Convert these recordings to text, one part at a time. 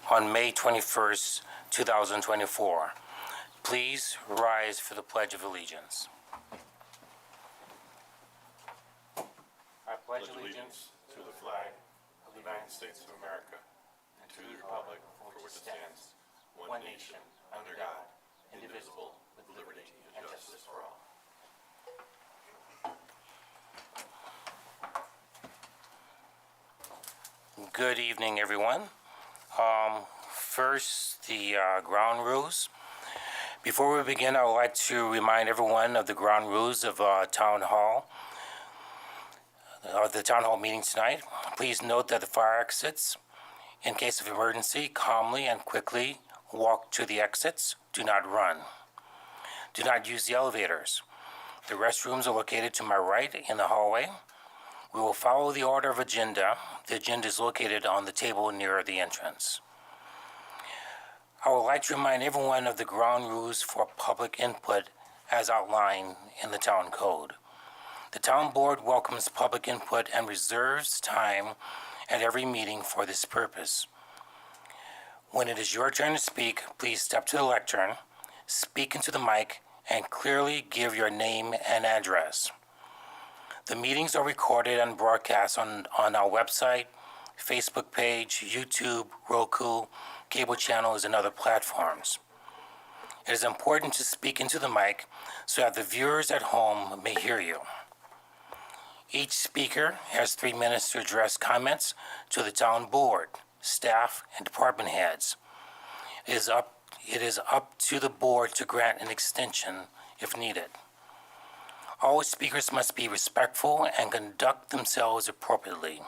on May 21st, 2024. Please rise for the Pledge of Allegiance. I pledge allegiance to the flag of the United States of America and to the republic for which it stands, one nation, under God, indivisible, with liberty and justice for all. Good evening, everyone. First, the ground rules. Before we begin, I would like to remind everyone of the ground rules of the town hall meeting tonight. Please note that the fire exits. In case of emergency, calmly and quickly walk to the exits. Do not run. Do not use the elevators. The restrooms are located to my right in the hallway. We will follow the order of agenda. The agenda is located on the table near the entrance. I would like to remind everyone of the ground rules for public input as outlined in the town code. The town board welcomes public input and reserves time at every meeting for this purpose. When it is your turn to speak, please step to the lectern, speak into the mic, and clearly give your name and address. The meetings are recorded and broadcast on our website, Facebook page, YouTube, Roku, cable channels, and other platforms. It is important to speak into the mic so that the viewers at home may hear you. Each speaker has 3 minutes to address comments to the town board, staff, and department heads. It is up to the board to grant an extension if needed. All speakers must be respectful and conduct themselves appropriately.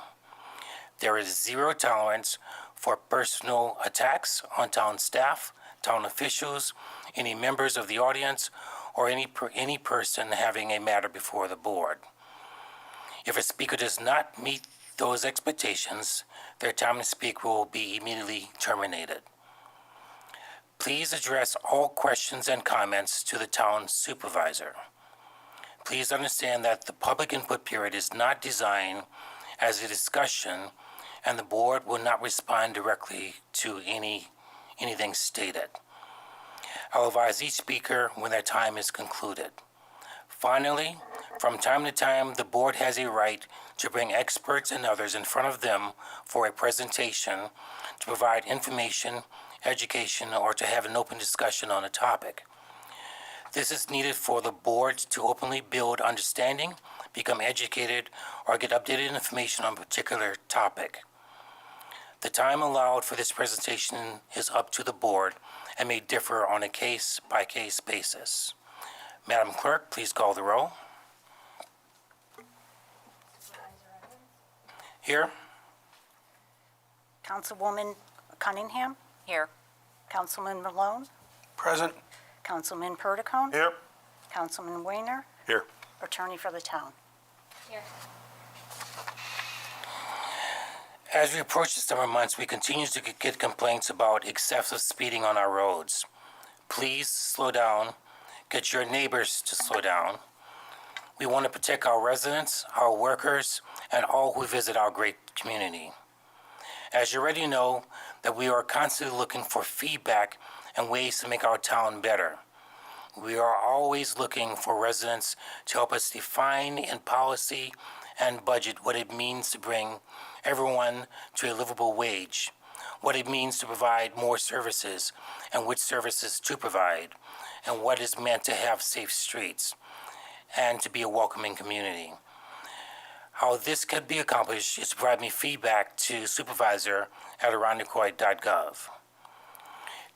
There is zero tolerance for personal attacks on town staff, town officials, any members of the audience, or any person having a matter before the board. If a speaker does not meet those expectations, their time to speak will be immediately terminated. Please address all questions and comments to the town supervisor. Please understand that the public input period is not designed as a discussion, and the board will not respond directly to anything stated. I'll advise each speaker when their time is concluded. Finally, from time to time, the board has a right to bring experts and others in front of them for a presentation, to provide information, education, or to have an open discussion on a topic. This is needed for the board to openly build understanding, become educated, or get updated information on a particular topic. The time allowed for this presentation is up to the board and may differ on a case-by-case basis. Madam Clerk, please call the roll. Here. Councilwoman Cunningham? Here. Councilman Malone? Present. Councilman Perdicone? Here. Councilman Weiner? Here. Attorney for the town. Here. As we approach the summer months, we continue to get complaints about excessive speeding on our roads. Please slow down. Get your neighbors to slow down. We want to protect our residents, our workers, and all who visit our great community. As you already know, that we are constantly looking for feedback and ways to make our town better. We are always looking for residents to help us define in policy and budget what it means to bring everyone to a livable wage, what it means to provide more services and which services to provide, and what is meant to have safe streets and to be a welcoming community. How this could be accomplished is to provide me feedback to supervisor@irondequoit.gov.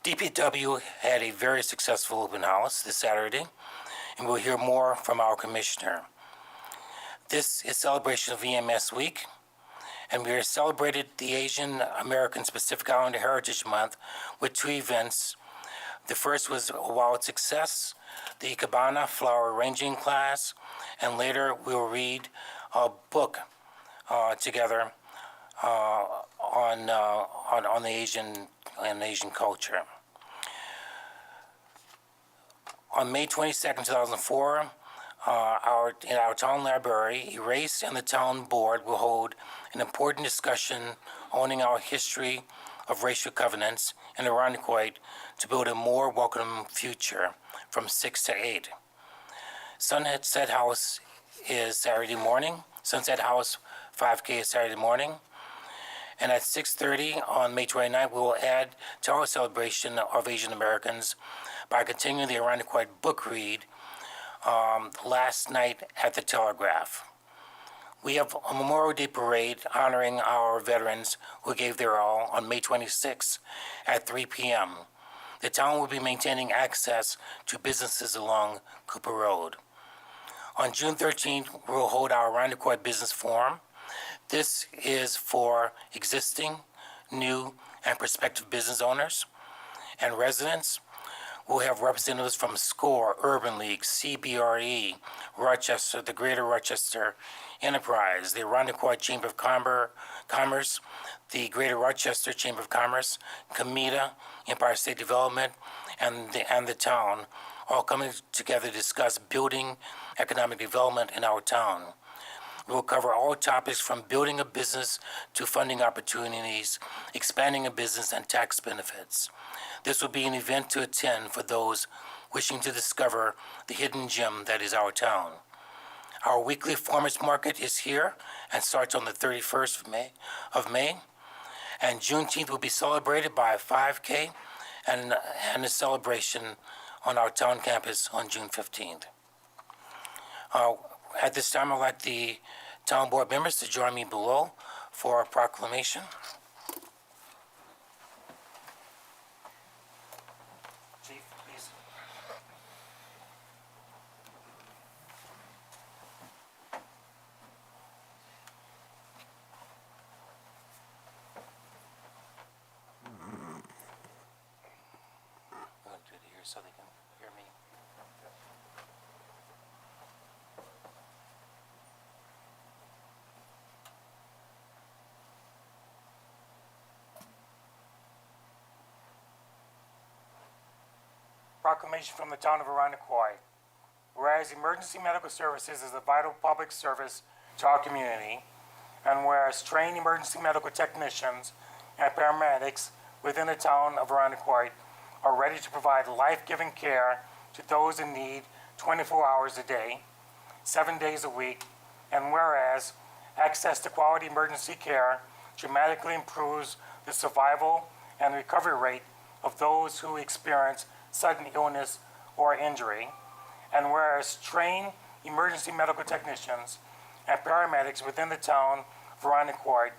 DPW had a very successful open house this Saturday, and we'll hear more from our commissioner. This is celebration of EMS Week, and we celebrated the Asian American Pacific Islander Heritage Month with 2 events. The first was a wild success, the Ikebana flower arranging class, and later we will read a book together on the Asian culture. On May 22nd, 2004, in our town library, Erase and the town board will hold an important discussion honing our history of racial covenants in Irondequoit to build a more welcoming future from 6 to 8. Sunset House is Saturday morning. Sunset House 5K is Saturday morning. And at 6:30 on May 29th, we will add to our celebration of Asian Americans by continuing the Irondequoit book read last night at the Telegraph. We have a Memorial Day parade honoring our veterans who gave their all on May 26th at 3 p.m. The town will be maintaining access to businesses along Cooper Road. On June 13th, we'll hold our Irondequoit Business Forum. This is for existing, new, and prospective business owners and residents. We'll have representatives from SCORE, Urban League, CBRE, Rochester, the Greater Rochester Enterprise, the Irondequoit Chamber of Commerce, the Greater Rochester Chamber of Commerce, Comida, Empire State Development, and the town, all coming together to discuss building economic development in our town. We will cover all topics from building a business to funding opportunities, expanding a business, and tax benefits. This will be an event to attend for those wishing to discover the hidden gem that is our town. Our weekly farmers market is here and starts on the 31st of May. And Juneteenth will be celebrated by a 5K and a celebration on our town campus on June 15th. At this time, I'd like the town board members to join me below for a proclamation. Chief, please. I'm going to do it here so they can hear me. Proclamation from the town of Irondequoit. Whereas emergency medical services is a vital public service to our community, and whereas trained emergency medical technicians and paramedics within the town of Irondequoit are ready to provide life-giving care to those in need 24 hours a day, 7 days a week, and whereas access to quality emergency care dramatically improves the survival and recovery rate of those who experience sudden illness or injury, and whereas trained emergency medical technicians and paramedics within the town of Irondequoit,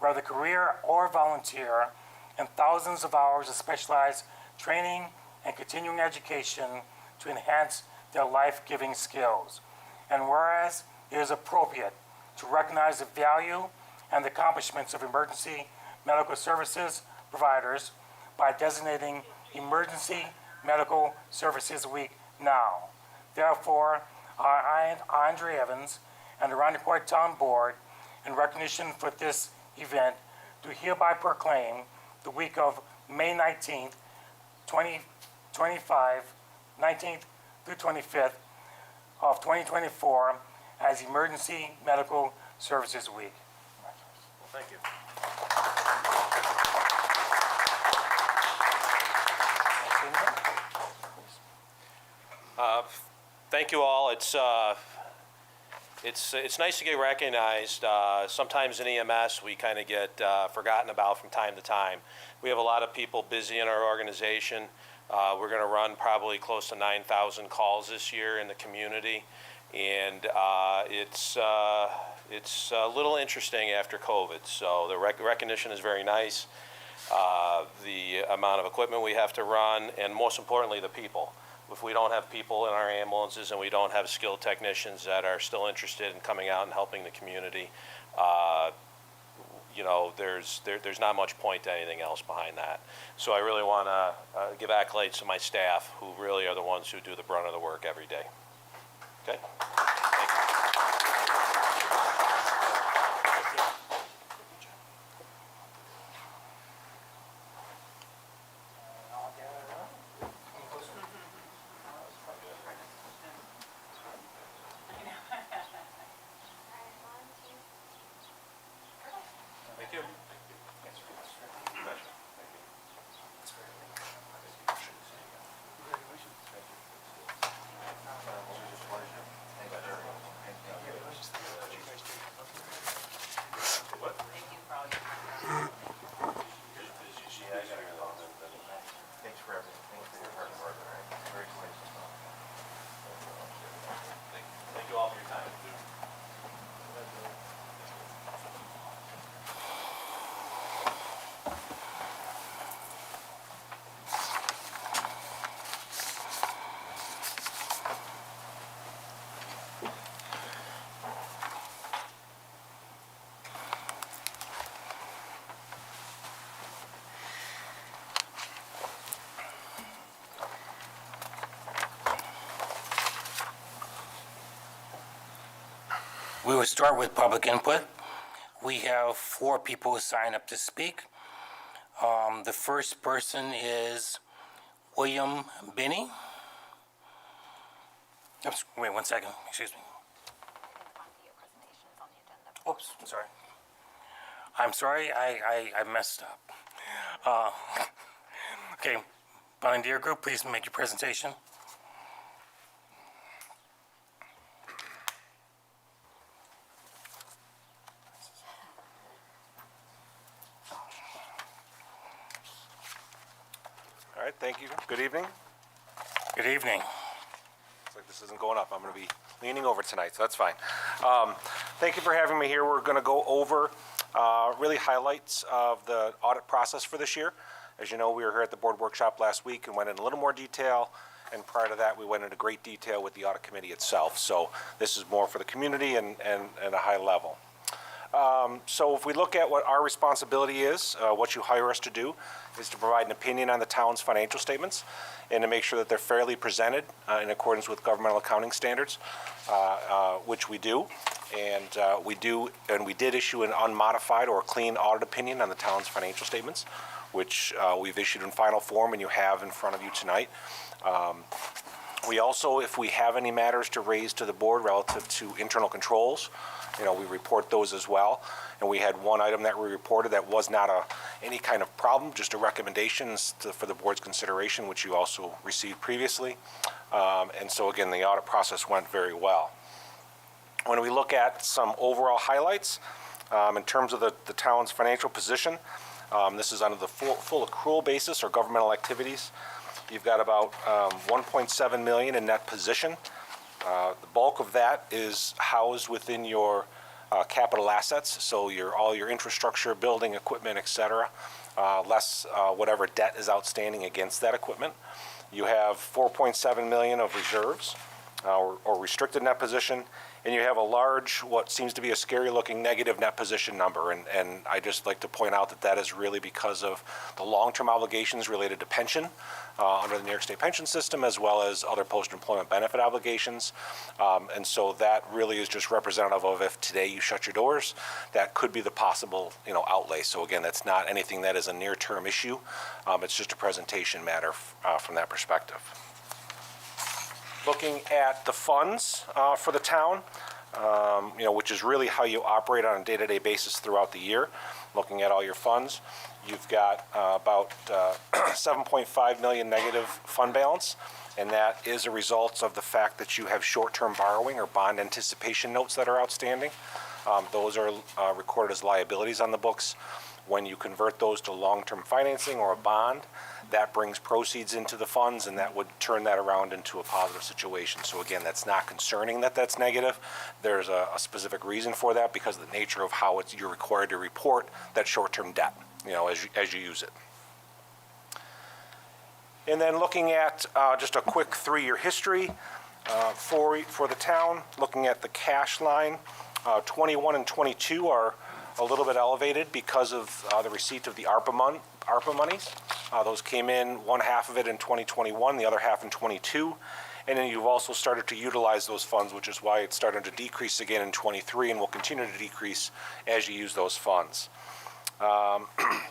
whether career or volunteer, in thousands of hours of specialized training and continuing education to enhance their life-giving skills. And whereas it is appropriate to recognize the value and the accomplishments of emergency medical services providers by designating Emergency Medical Services Week now. Therefore, I, Andre Evans, and the Irondequoit Town Board, in recognition for this event, do hereby proclaim the week of May 19th, 2025, 19th through 25th of 2024 as Emergency Medical Services Week. Thank you. Thank you all. It's nice to get recognized. Sometimes in EMS we kind of get forgotten about from time to time. We have a lot of people busy in our organization. We're going to run probably close to 9,000 calls this year in the community, and it's a little interesting after COVID. So the recognition is very nice. The amount of equipment we have to run, and most importantly, the people. If we don't have people in our ambulances and we don't have skilled technicians that are still interested in coming out and helping the community, there's not much point to anything else behind that. So I really want to give accolades to my staff, who really are the ones who do the brunt of the work every day. Okay? Thank you. Thank you. We will start with public input. We have 4 people who signed up to speak. The first person is William Binney. Oops, wait 1 second, excuse me. Oops, sorry. I'm sorry, I messed up. Okay, Volunteer Group, please make your presentation. All right, thank you. Good evening. Good evening. Looks like this isn't going up. I'm going to be leaning over tonight, so that's fine. Thank you for having me here. We're going to go over really highlights of the audit process for this year. As you know, we were here at the board workshop last week and went in a little more detail. And prior to that, we went into great detail with the audit committee itself. So this is more for the community and a high level. So if we look at what our responsibility is, what you hire us to do is to provide an opinion on the town's financial statements and to make sure that they're fairly presented in accordance with governmental accounting standards, which we do. And we did issue an unmodified or clean audit opinion on the town's financial statements, which we've issued in final form and you have in front of you tonight. We also, if we have any matters to raise to the board relative to internal controls, we report those as well. And we had one item that we reported that was not any kind of problem, just a recommendation for the board's consideration, which you also received previously. And so again, the audit process went very well. When we look at some overall highlights, in terms of the town's financial position, this is under the full accrual basis or governmental activities. You've got about $1.7 million in net position. The bulk of that is housed within your capital assets, so all your infrastructure, building, equipment, et cetera, less whatever debt is outstanding against that equipment. You have $4.7 million of reserves or restricted net position, and you have a large, what seems to be a scary-looking negative net position number. And I just like to point out that that is really because of the long-term obligations related to pension under the New York State pension system, as well as other post-employment benefit obligations. And so that really is just representative of if today you shut your doors, that could be the possible outlay. So again, that's not anything that is a near-term issue. It's just a presentation matter from that perspective. Looking at the funds for the town, which is really how you operate on a day-to-day basis throughout the year. Looking at all your funds, you've got about $7.5 million negative fund balance, and that is a result of the fact that you have short-term borrowing or bond anticipation notes that are outstanding. Those are recorded as liabilities on the books. When you convert those to long-term financing or a bond, that brings proceeds into the funds, and that would turn that around into a positive situation. So again, that's not concerning that that's negative. There's a specific reason for that because of the nature of how you're required to report that short-term debt, as you use it. And then looking at just a quick 3-year history for the town, looking at the cash line, 21 and 22 are a little bit elevated because of the receipt of the ARPA monies. Those came in, one half of it in 2021, the other half in 22. And then you've also started to utilize those funds, which is why it's starting to decrease again in 23 and will continue to decrease as you use those funds.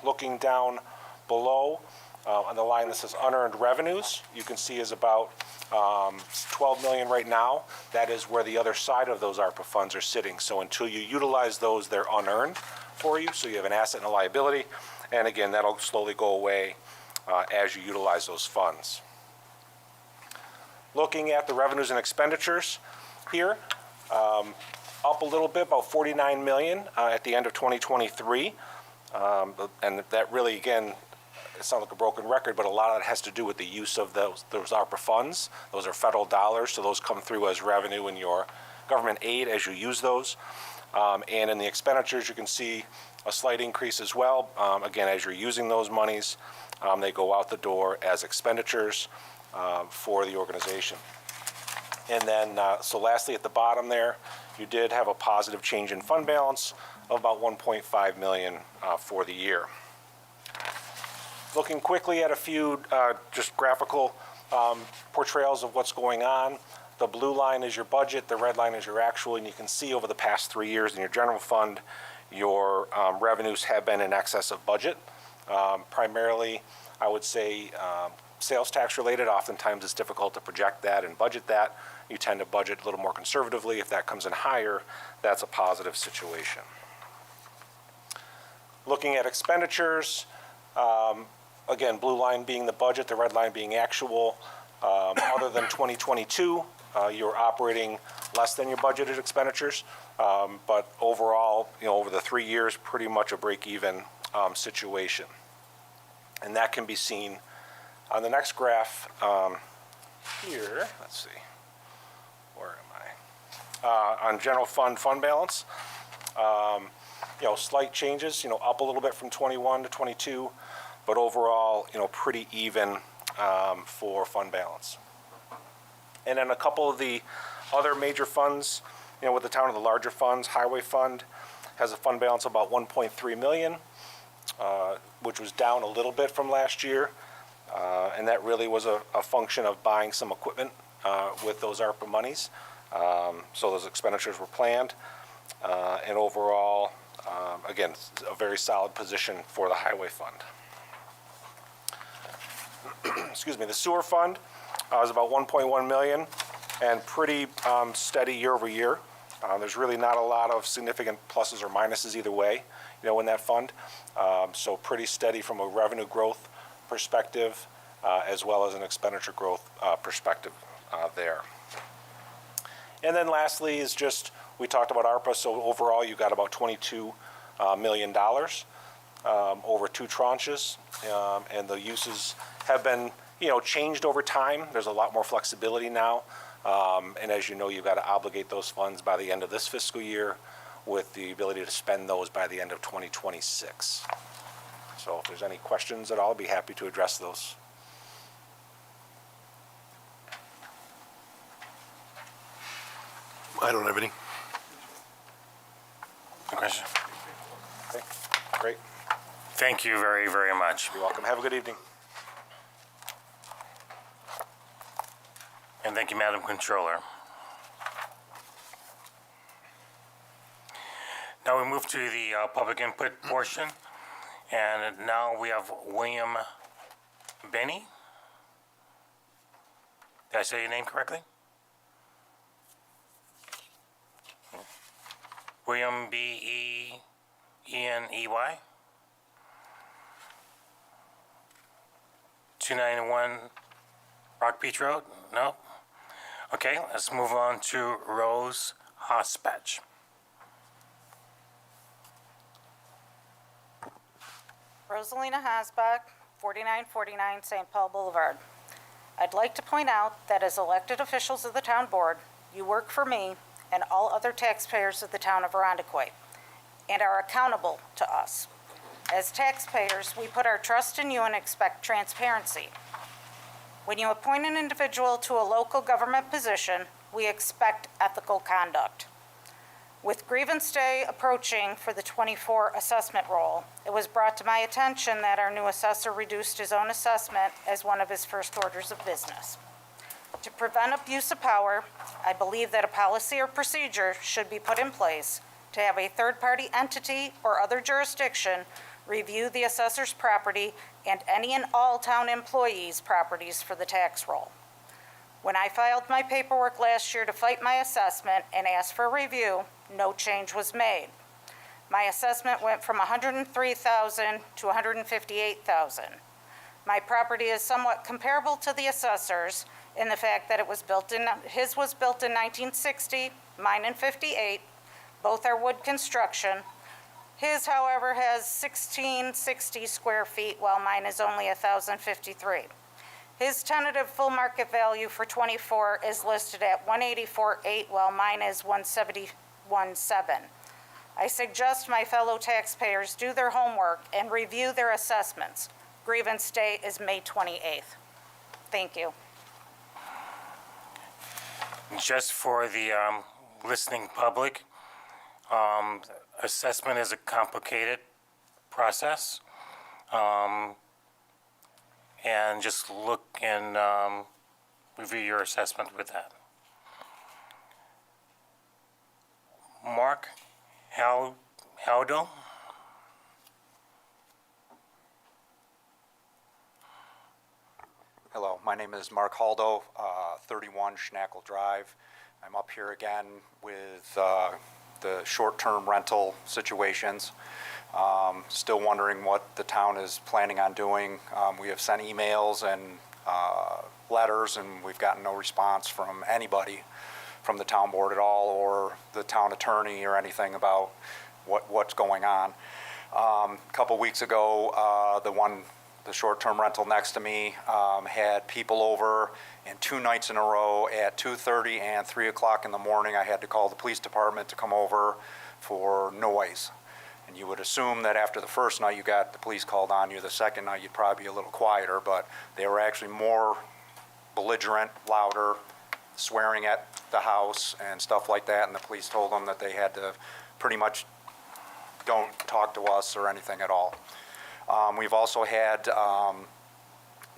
Looking down below on the line that says unearned revenues, you can see is about $12 million right now. That is where the other side of those ARPA funds are sitting. So until you utilize those, they're unearned for you. So you have an asset and a liability. And again, that'll slowly go away as you utilize those funds. Looking at the revenues and expenditures here, up a little bit, about $49 million at the end of 2023. And that really, again, it sounds like a broken record, but a lot of that has to do with the use of those ARPA funds. Those are federal dollars, so those come through as revenue in your government aid as you use those. And in the expenditures, you can see a slight increase as well. Again, as you're using those monies, they go out the door as expenditures for the organization. And then, so lastly at the bottom there, you did have a positive change in fund balance of about $1.5 million for the year. Looking quickly at a few just graphical portrayals of what's going on. The blue line is your budget, the red line is your actual, and you can see over the past 3 years in your general fund, your revenues have been in excess of budget. Primarily, I would say sales tax related. Oftentimes it's difficult to project that and budget that. You tend to budget a little more conservatively. If that comes in higher, that's a positive situation. Looking at expenditures, again, blue line being the budget, the red line being actual. Other than 2022, you're operating less than your budgeted expenditures. But overall, over the 3 years, pretty much a break-even situation. And that can be seen on the next graph here. Let's see. Where am I? On general fund balance. Slight changes, up a little bit from 21 to 22, but overall, pretty even for fund balance. And then a couple of the other major funds, with the town of the larger funds, Highway Fund has a fund balance of about 1.3 million, which was down a little bit from last year. And that really was a function of buying some equipment with those ARPA monies. So those expenditures were planned. And overall, again, a very solid position for the Highway Fund. Excuse me, the Sewer Fund is about 1.1 million and pretty steady year over year. There's really not a lot of significant pluses or minuses either way, in that fund. So pretty steady from a revenue growth perspective, as well as an expenditure growth perspective there. And then lastly is just, we talked about ARPA, so overall you got about $22 million over 2 tranches, and the uses have been, changed over time. There's a lot more flexibility now, and as you know, you've got to obligate those funds by the end of this fiscal year with the ability to spend those by the end of 2026. So if there's any questions at all, I'd be happy to address those. I don't have any. Question? Okay, great. Thank you very, very much. You're welcome. Have a good evening. And thank you, Madam Controller. Now we move to the public input portion. And now we have William Benny. Did I say your name correctly? William B-E-E-N-E-Y. E 291 Rock Beach Road? No? Okay, let's move on to Rose Hospach. Rosalina Hasbach, 4949 St. Paul Boulevard. I'd like to point out that as elected officials of the town board, you work for me and all other taxpayers of the town of Arundecoit and are accountable to us. As taxpayers, we put our trust in you and expect transparency. When you appoint an individual to a local government position, we expect ethical conduct. With grievance day approaching for the 24 assessment roll, it was brought to my attention that our new assessor reduced his own assessment as one of his first orders of business. To prevent abuse of power, I believe that a policy or procedure should be put in place to have a third-party entity or other jurisdiction review the assessor's property and any and all town employees' properties for the tax roll. When I filed my paperwork last year to fight my assessment and ask for a review, no change was made. My assessment went from $103,000 to $158,000. My property is somewhat comparable to the assessor's in the fact that his was built in 1960, mine in 58. Both are wood construction. His, however, has 1,660 square feet, while mine is only 1,053. His tentative full market value for 24 is listed at $184,800, while mine is $171,700. I suggest my fellow taxpayers do their homework and review their assessments. Grievance day is May 28th. Thank you. Just for the listening public, assessment is a complicated process. And just look and review your assessment with that. Mark Haldo. Hello, my name is Mark Haldo, 31 Schnackle Drive. I'm up here again with the short-term rental situations. Still wondering what the town is planning on doing. We have sent emails and letters, and we've gotten no response from anybody from the town board at all, or the town attorney or anything about what's going on. A couple weeks ago, the short-term rental next to me had people over, and 2 nights in a row at 2:30 and 3 o'clock in the morning, I had to call the police department to come over for noise. And you would assume that after the first night you got the police called on you, the second night you'd probably be a little quieter, but they were actually more belligerent, louder, swearing at the house and stuff like that, and the police told them that they had to pretty much don't talk to us or anything at all. We've also had,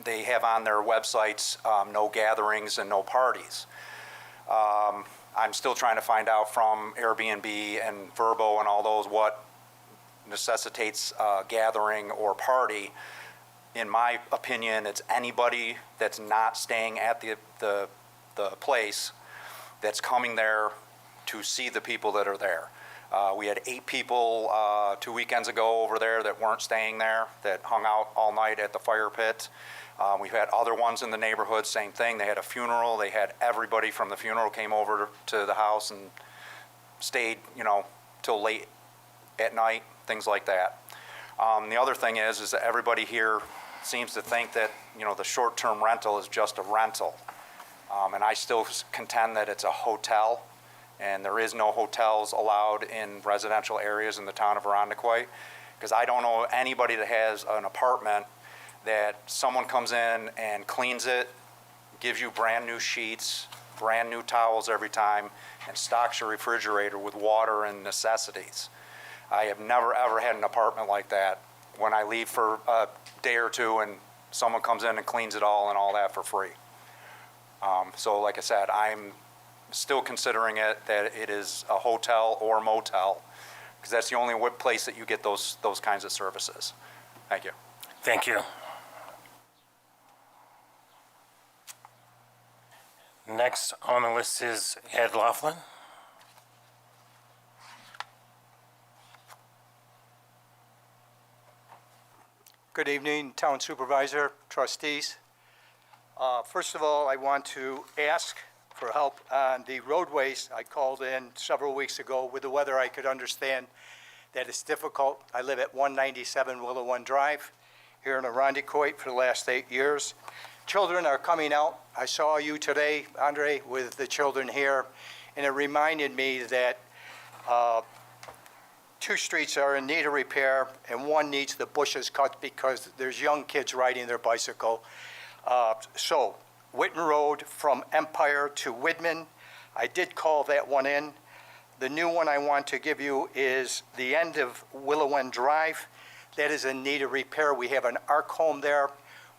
they have on their websites, no gatherings and no parties. I'm still trying to find out from Airbnb and Vrbo and all those what necessitates a gathering or party. In my opinion, it's anybody that's not staying at the place that's coming there to see the people that are there. We had 8 people 2 weekends ago over there that weren't staying there, that hung out all night at the fire pit. We've had other ones in the neighborhood, same thing. They had a funeral. They had everybody from the funeral came over to the house and stayed, till late at night, things like that. The other thing is that everybody here seems to think that, the short-term rental is just a rental. And I still contend that it's a hotel. And there is no hotels allowed in residential areas in the town of Irondequoit, because I don't know anybody that has an apartment that someone comes in and cleans it, gives you brand new sheets, brand new towels every time, and stocks your refrigerator with water and necessities. I have never ever had an apartment like that when I leave for a day or two and someone comes in and cleans it all and all that for free. So like I said, I'm still considering it that it is a hotel or motel, because that's the only place that you get those kinds of services. Thank you. Thank you. Next on the list is Ed Laughlin. Good evening, Town Supervisor, trustees. First of all, I want to ask for help on the roadways. I called in several weeks ago. With the weather, I could understand that it's difficult. I live at 197 Willow One Drive here in Irondequoit for the last 8 years. Children are coming out. I saw you today, Andre, with the children here, and it reminded me that 2 streets are in need of repair, and one needs the bushes cut because there's young kids riding their bicycle. So Whitten Road from Empire to Widman, I did call that one in. The new one I want to give you is the end of Willow End Drive. That is in need of repair. We have an ARC home there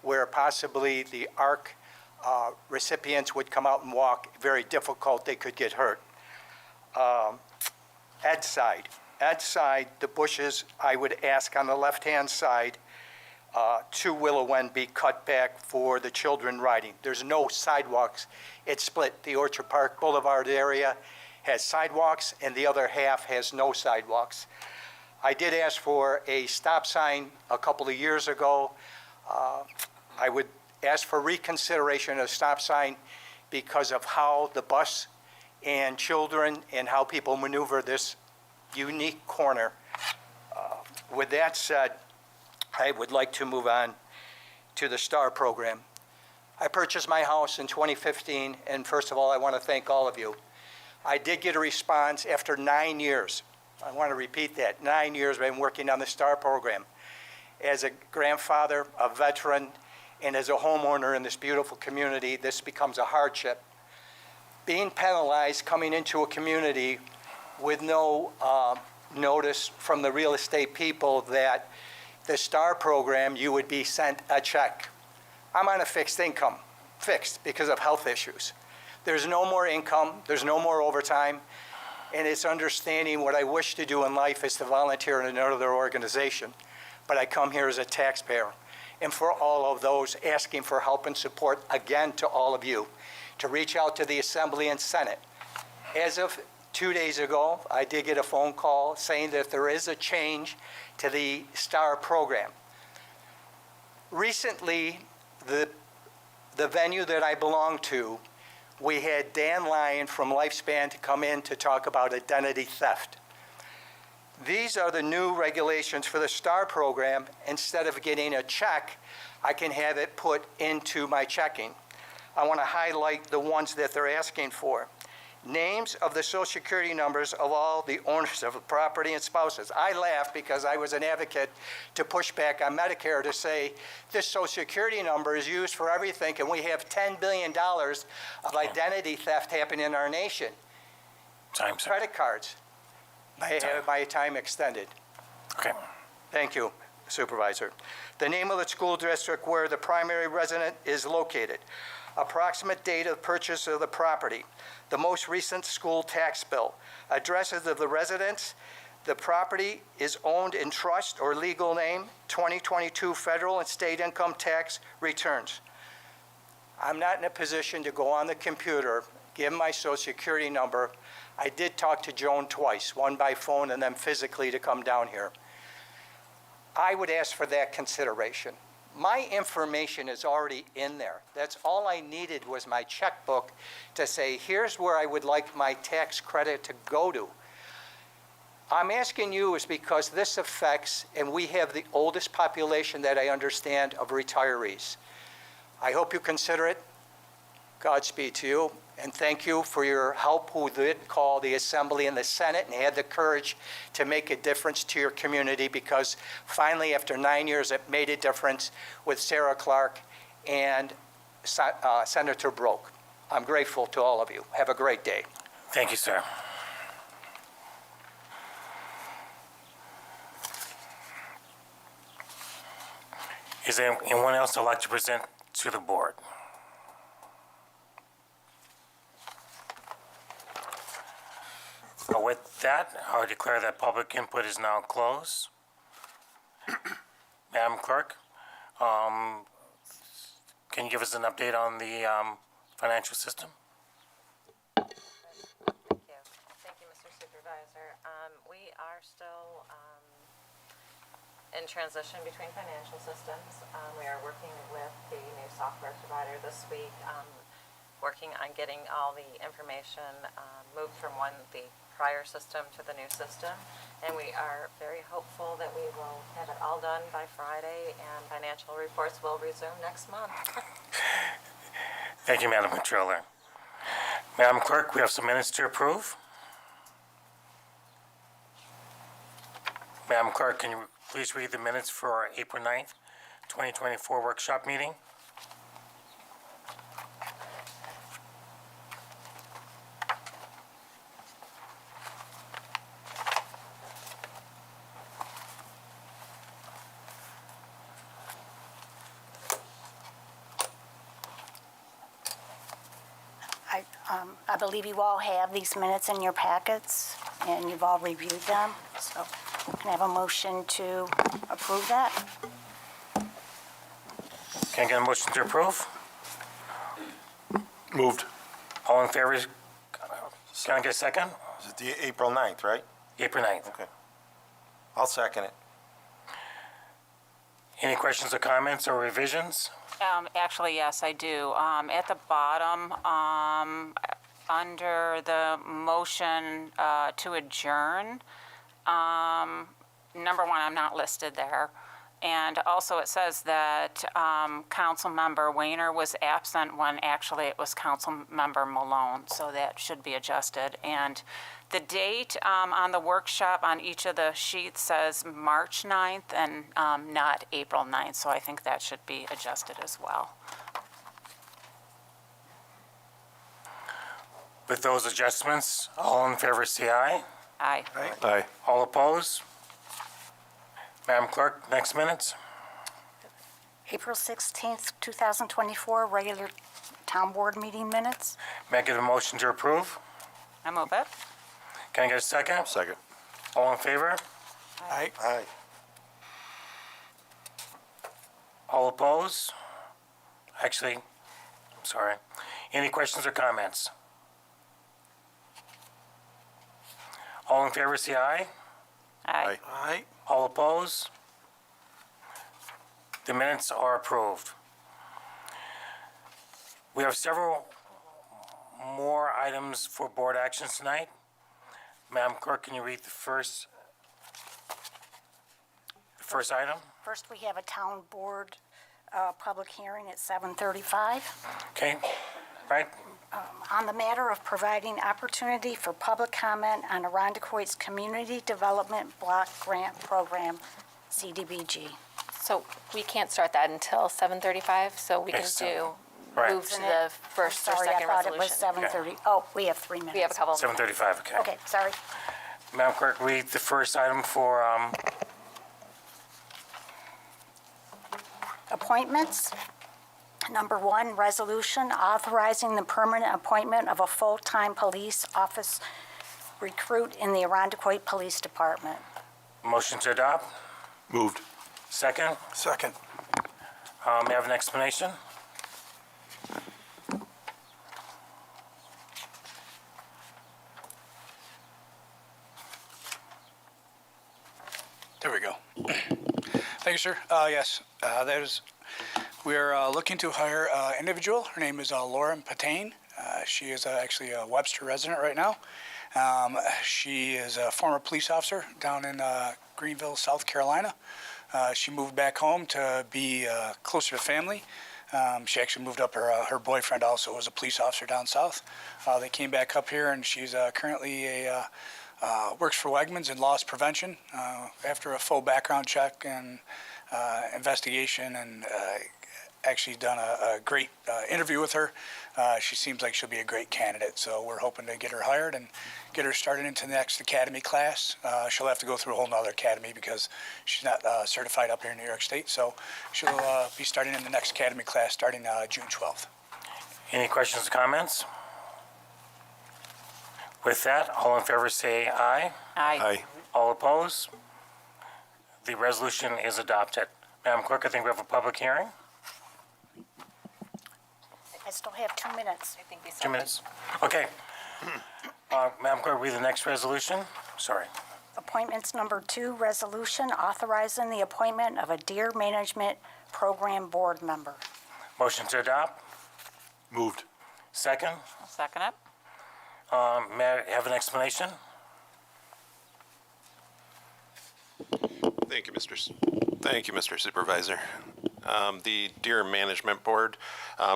where possibly the ARC recipients would come out and walk. Very difficult, they could get hurt. Ed side, the bushes, I would ask on the left-hand side to Willow End be cut back for the children riding. There's no sidewalks. It's split. The Orchard Park Boulevard area has sidewalks, and the other half has no sidewalks. I did ask for a stop sign a couple of years ago. I would ask for reconsideration of stop sign because of how the bus and children and how people maneuver this unique corner. With that said, I would like to move on to the STAR program. I purchased my house in 2015, and first of all, I want to thank all of you. I did get a response after 9 years. I want to repeat that. 9 years I've been working on the STAR program. As a grandfather, a veteran, and as a homeowner in this beautiful community, this becomes a hardship. Being penalized coming into a community with no notice from the real estate people that the STAR program, you would be sent a check. I'm on a fixed income, fixed because of health issues. There's no more income, there's no more overtime. and it's understanding what I wish to do in life is to volunteer in another organization. But I come here as a taxpayer. And for all of those asking for help and support, again, to all of you, to reach out to the Assembly and Senate. As of 2 days ago, I did get a phone call saying that there is a change to the STAR program. Recently, the venue that I belong to, we had Dan Lyon from Lifespan to come in to talk about identity theft. These are the new regulations for the STAR program. Instead of getting a check, I can have it put into my checking. I want to highlight the ones that they're asking for. Names of the Social Security numbers of all the owners of the property and spouses. I laugh because I was an advocate to push back on Medicare to say this Social Security number is used for everything, and we have $10 billion of identity theft happening in our nation. Time, sir. Credit cards. I have my time extended. Okay. Thank you, Supervisor. The name of the school district where the primary resident is located. Approximate date of purchase of the property. The most recent school tax bill. Addresses of the residents. The property is owned in trust or legal name. 2022 federal and state income tax returns. I'm not in a position to go on the computer, give my Social Security number. I did talk to Joan twice, one by phone and then physically to come down here. I would ask for that consideration. My information is already in there. That's all I needed was my checkbook to say, here's where I would like my tax credit to go to. I'm asking you is because this affects, and we have the oldest population that I understand of retirees. I hope you consider it. Godspeed to you, and thank you for your help who did call the Assembly and the Senate and had the courage to make a difference to your community, because finally, after 9 years, it made a difference with Sarah Clark and Senator Broke. I'm grateful to all of you. Have a great day. Thank you, sir. Is there anyone else that'd like to present to the board? With that, I declare that public input is now closed. Madam Clerk, can you give us an update on the financial system? Thank you. Thank you, Mr. Supervisor. We are still in transition between financial systems. We are working with the new software provider this week, working on getting all the information moved from the prior system to the new system. And we are very hopeful that we will have it all done by Friday, and financial reports will resume next month. Thank you, Madam Controller. Madam Clerk, we have some minutes to approve. Madam Clerk, can you please read the minutes for our April 9th, 2024 workshop meeting? I believe you all have these minutes in your packets, and you've all reviewed them, so can I have a motion to approve that? Can I get a motion to approve? Moved. All in favor? Can I get a second? Is it the April 9th, right? April 9th. Okay. I'll second it. Any questions or comments or revisions? Actually, yes, I do. At the bottom, under the motion to adjourn, number one, I'm not listed there. And also it says that Councilmember Weiner was absent when actually it was Councilmember Malone, so that should be adjusted. And the date on the workshop on each of the sheets says March 9th and not April 9th, so I think that should be adjusted as well. With those adjustments, all in favor say aye. Aye. Aye. All opposed? Madam Clerk, next minutes. April 16th, 2024, regular town board meeting minutes. May I get a motion to approve? I move it. Can Can I get a second? Second. All in favor? Aye. Aye. All opposed? Actually, I'm sorry. Any questions or comments? All in favor, say aye. Aye. Aye. All opposed? The minutes are approved. We have several more items for board actions tonight. Madam Clerk, can you read the first item? First, we have a town board public hearing at 7:35 Okay, right? on the matter of providing opportunity for public comment on Arundecoit's Community Development Block Grant Program, CDBG. So we can't start that until 7:35, so we can Okay, do, right. move to the first or Sorry, I second thought it was resolution. 7:30. Oh, we have 3 minutes. We have a couple. 7:35, okay. Okay, sorry. Madam Clerk, read the first item for, Appointments. Number 1, resolution authorizing the permanent appointment of a full-time police office recruit in the Arundecoit Police Department. motion to adopt. Moved. Second, Second. may I have an explanation? There we go. Thank you, sir. Yes, we are looking to hire an individual. Her name is Lauren Patain. She is actually a Webster resident right now. She is a former police officer down in Greenville, South Carolina. She moved back home to be closer to family. She actually moved up. Her boyfriend also was a police officer down south. They came back up here, and she's currently works for Wegmans in loss prevention. After a full background check and investigation, and actually done a great interview with her, she seems like she'll be a great candidate. So we're hoping to get her hired and get her started into the next academy class. She'll have to go through a whole nother academy because she's not certified up here in New York State. So she'll be starting in the next academy class starting June 12th. Any questions or comments? With that, all in favor say aye. Aye. Aye. All opposed? The resolution is adopted. Madam Clerk, I think we have a public hearing. I still have 2 minutes. I think we 2 minutes. Okay. Madam Clerk, read the next resolution. Sorry. Appointments number 2, resolution authorizing the appointment of a deer management program board member. Motion to adopt. Moved. Second. I'll second it. May I have an explanation? Thank you, Mr. Supervisor. The Deer Management Board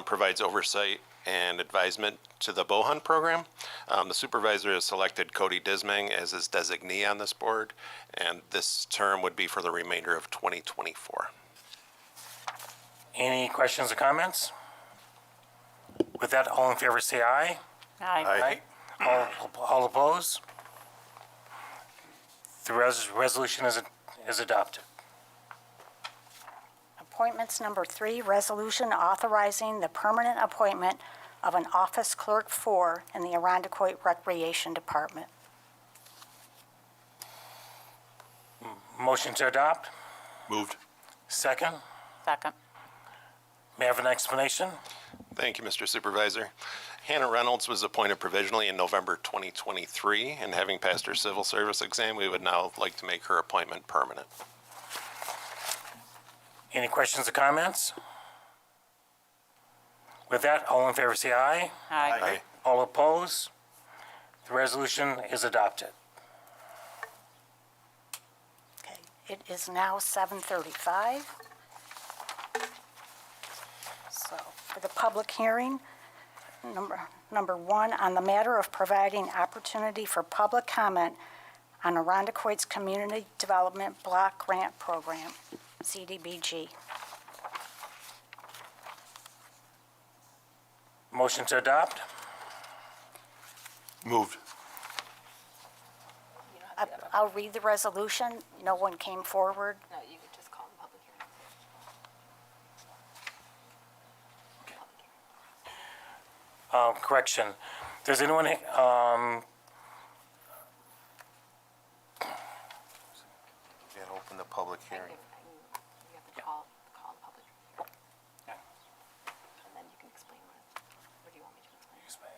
provides oversight and advisement to the bow hunt program. The supervisor has selected Cody Dismang as his designee on this board, and this term would be for the remainder of 2024. Any questions or comments? With that, all in favor say aye. Aye. All opposed? The resolution is adopted. Appointments number 3, resolution authorizing the permanent appointment of an office clerk 4 in the Arundecoit Recreation Department. Motion to adopt. Moved. Second. Second. May I have an explanation? Thank you, Mr. Supervisor. Hannah Reynolds was appointed provisionally in November 2023, and having passed her civil service exam, we would now like to make her appointment permanent. Any questions or comments? With that, all in favor say aye. Aye. All opposed? The resolution is adopted. Okay, it is now 7:35. So, for the public hearing, number 1, on the matter of providing opportunity for public comment on Arundecoit's Community Development Block Grant Program, CDBG. Motion to adopt. Moved. I'll read the resolution. No one came forward. No, you could just call the public hearing. Correction. Does anyone open the public hearing. You have to call the public. Yeah. And then you can explain what do you want me to explain?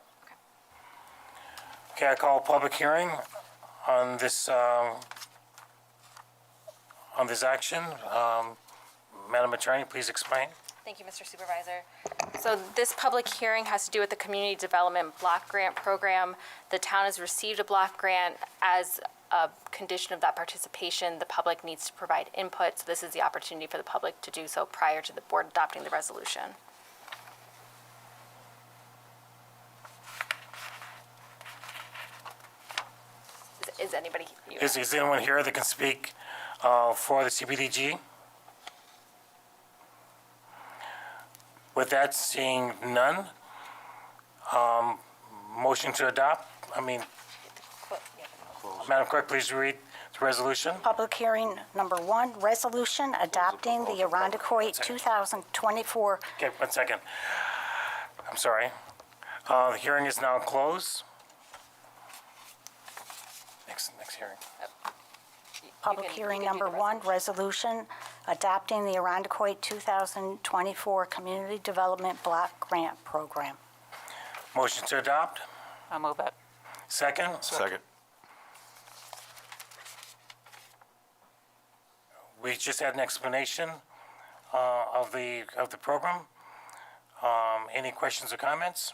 Okay, I call a public hearing on this action. Madam Attorney, please explain. Thank you, Mr. Supervisor. So this public hearing has to do with the Community Development Block Grant Program. The town has received a block grant. As a condition of that participation, the public needs to provide input. So this is the opportunity for the public to do so prior to the board adopting the resolution. Is anybody? Is anyone here that can speak for the CBDG? With that, seeing none, motion to adopt, Madam Clerk, please read the resolution. Public hearing number 1, resolution adopting the Arundecoit 2024. Okay, 1 second. I'm sorry. The hearing is now closed. Next hearing. Public hearing number 1, resolution adopting the Arundecoit 2024 Community Development Block Grant Program. Motion to adopt. I'll move it. Second. Second. We just had an explanation of the program. Any questions or comments?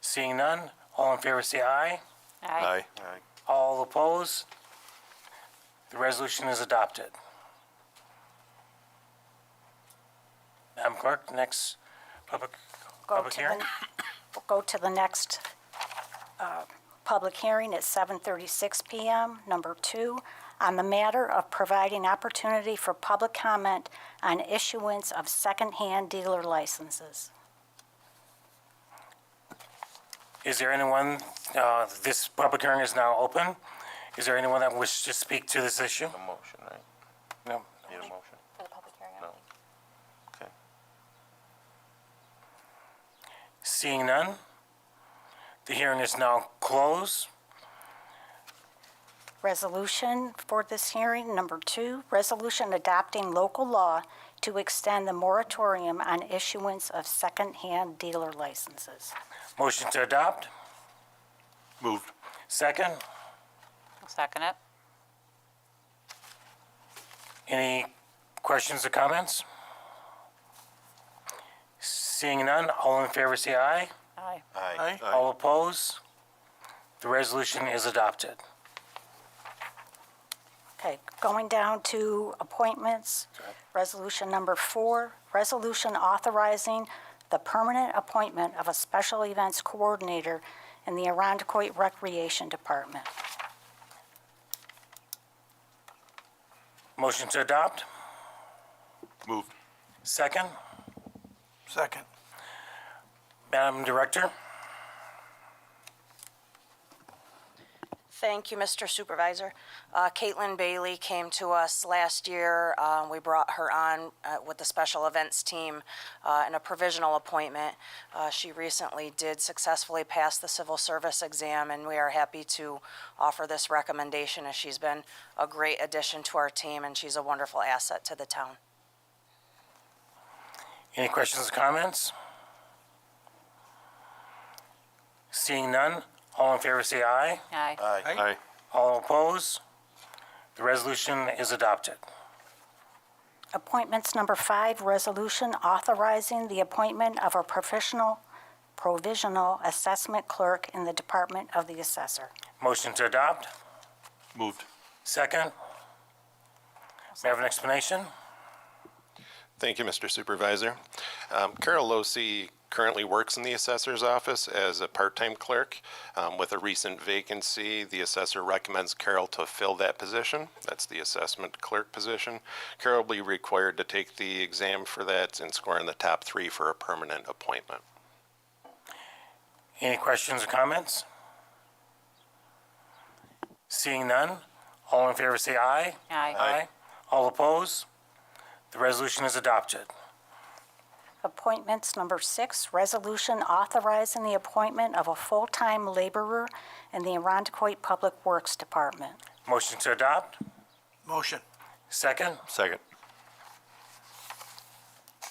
Seeing none, all in favor say aye. Aye. All opposed? The resolution is adopted. Madam Clerk, next public hearing? Go to the next public hearing at 7:36 PM. Number 2, on the matter of providing opportunity for public comment on issuance of secondhand dealer licenses. Is there anyone, this public hearing is now open. Is there anyone that wishes to speak to this issue? A motion, right? No. Need a motion? For the public hearing, I No. don't think. Okay. Seeing none, the hearing is now closed. Resolution for this hearing, number 2, resolution adopting local law to extend the moratorium on issuance of secondhand dealer licenses. Motion to adopt. Moved. Second. I'll second it. Any questions or comments? Seeing none, all in favor say aye. Aye. Aye. All opposed? The resolution is adopted. Okay, going down to appointments, resolution number 4, resolution authorizing the permanent appointment of a special events coordinator in the Arundecoit Recreation Department. Motion to adopt. Moved. Second. Second. Madam Director? Thank you, Mr. Supervisor. Caitlin Bailey came to us last year. We brought her on with the special events team in a provisional appointment. She recently did successfully pass the civil service exam, and we are happy to offer this recommendation as she's been a great addition to our team, and she's a wonderful asset to the town. Any questions or comments? Seeing none, all in favor say aye. Aye. Aye. All opposed? The resolution is adopted. Appointments number 5, resolution authorizing the appointment of a provisional assessment clerk in the Department of the Assessor. Motion to adopt. Moved. Second. May I have an explanation? Thank you, Mr. Supervisor. Carol Losi currently works in the assessor's office as a part-time clerk. With a recent vacancy, the assessor recommends Carol to fill that position. That's the assessment clerk position. Carol will be required to take the exam for that and score in the top 3 for a permanent appointment. Any questions or comments? Seeing none, all in favor say aye. Aye. All opposed? The resolution is adopted. Appointments number 6, resolution authorizing the appointment of a full-time laborer in the Arundecoit Public Works Department. Motion to adopt. Motion. Second? Second.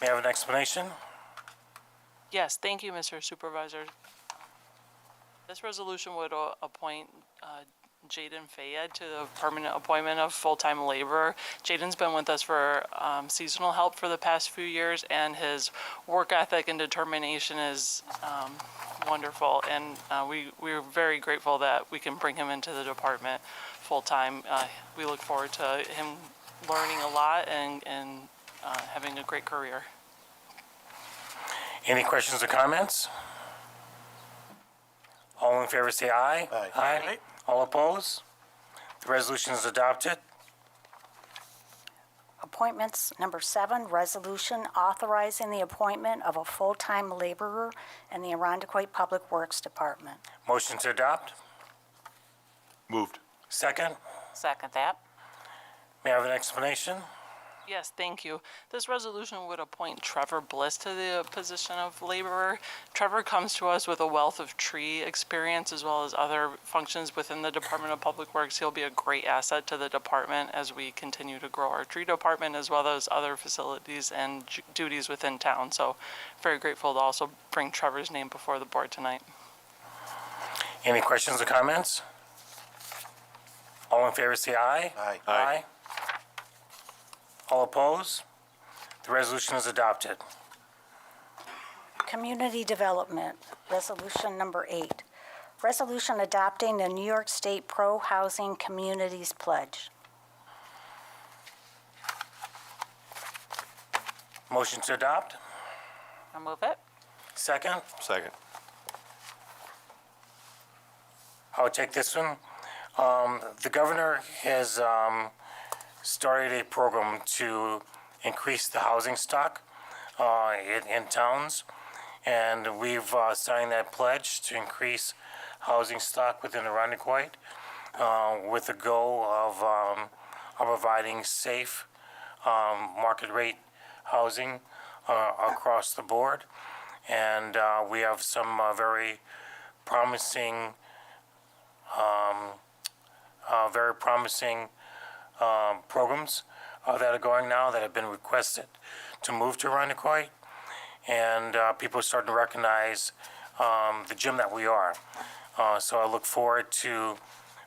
May I have an explanation? Yes, thank you, Mr. Supervisor. This resolution would appoint Jaden Fayed to the permanent appointment of full-time laborer. Jaden's been with us for seasonal help for the past few years, and his work ethic and determination is wonderful. And we're very grateful that we can bring him into the department full-time. We look forward to him learning a lot and having a great career. Any questions or comments? All in favor say aye. Aye. Aye. All opposed? The resolution is adopted. Appointments, number 7, resolution authorizing the appointment of a full-time laborer in the Arundecoit Public Works Department. Motion to adopt. Moved. Second? Second that. May I have an explanation? Yes, thank you. This resolution would appoint Trevor Bliss to the position of laborer. Trevor comes to us with a wealth of tree experience as well as other functions within the Department of Public Works. He'll be a great asset to the department as we continue to grow our tree department as well as other facilities and duties within town. So very grateful to also bring Trevor's name before the board tonight. Any questions or comments? All in favor say aye. Aye. Aye. All opposed? The resolution is adopted. Community Development, resolution number 8, resolution adopting the New York State Pro-Housing Communities Pledge. Motion to adopt. I'll move it. Second? Second. I'll take this one. The governor has started a program to increase the housing stock in towns, and we've signed that pledge to increase housing stock within Arundecoit with the goal of providing safe market rate housing across the board. And we have some very promising programs that are going now that have been requested to move to Arundecoit, and people are starting to recognize the gym that we are. So I look forward to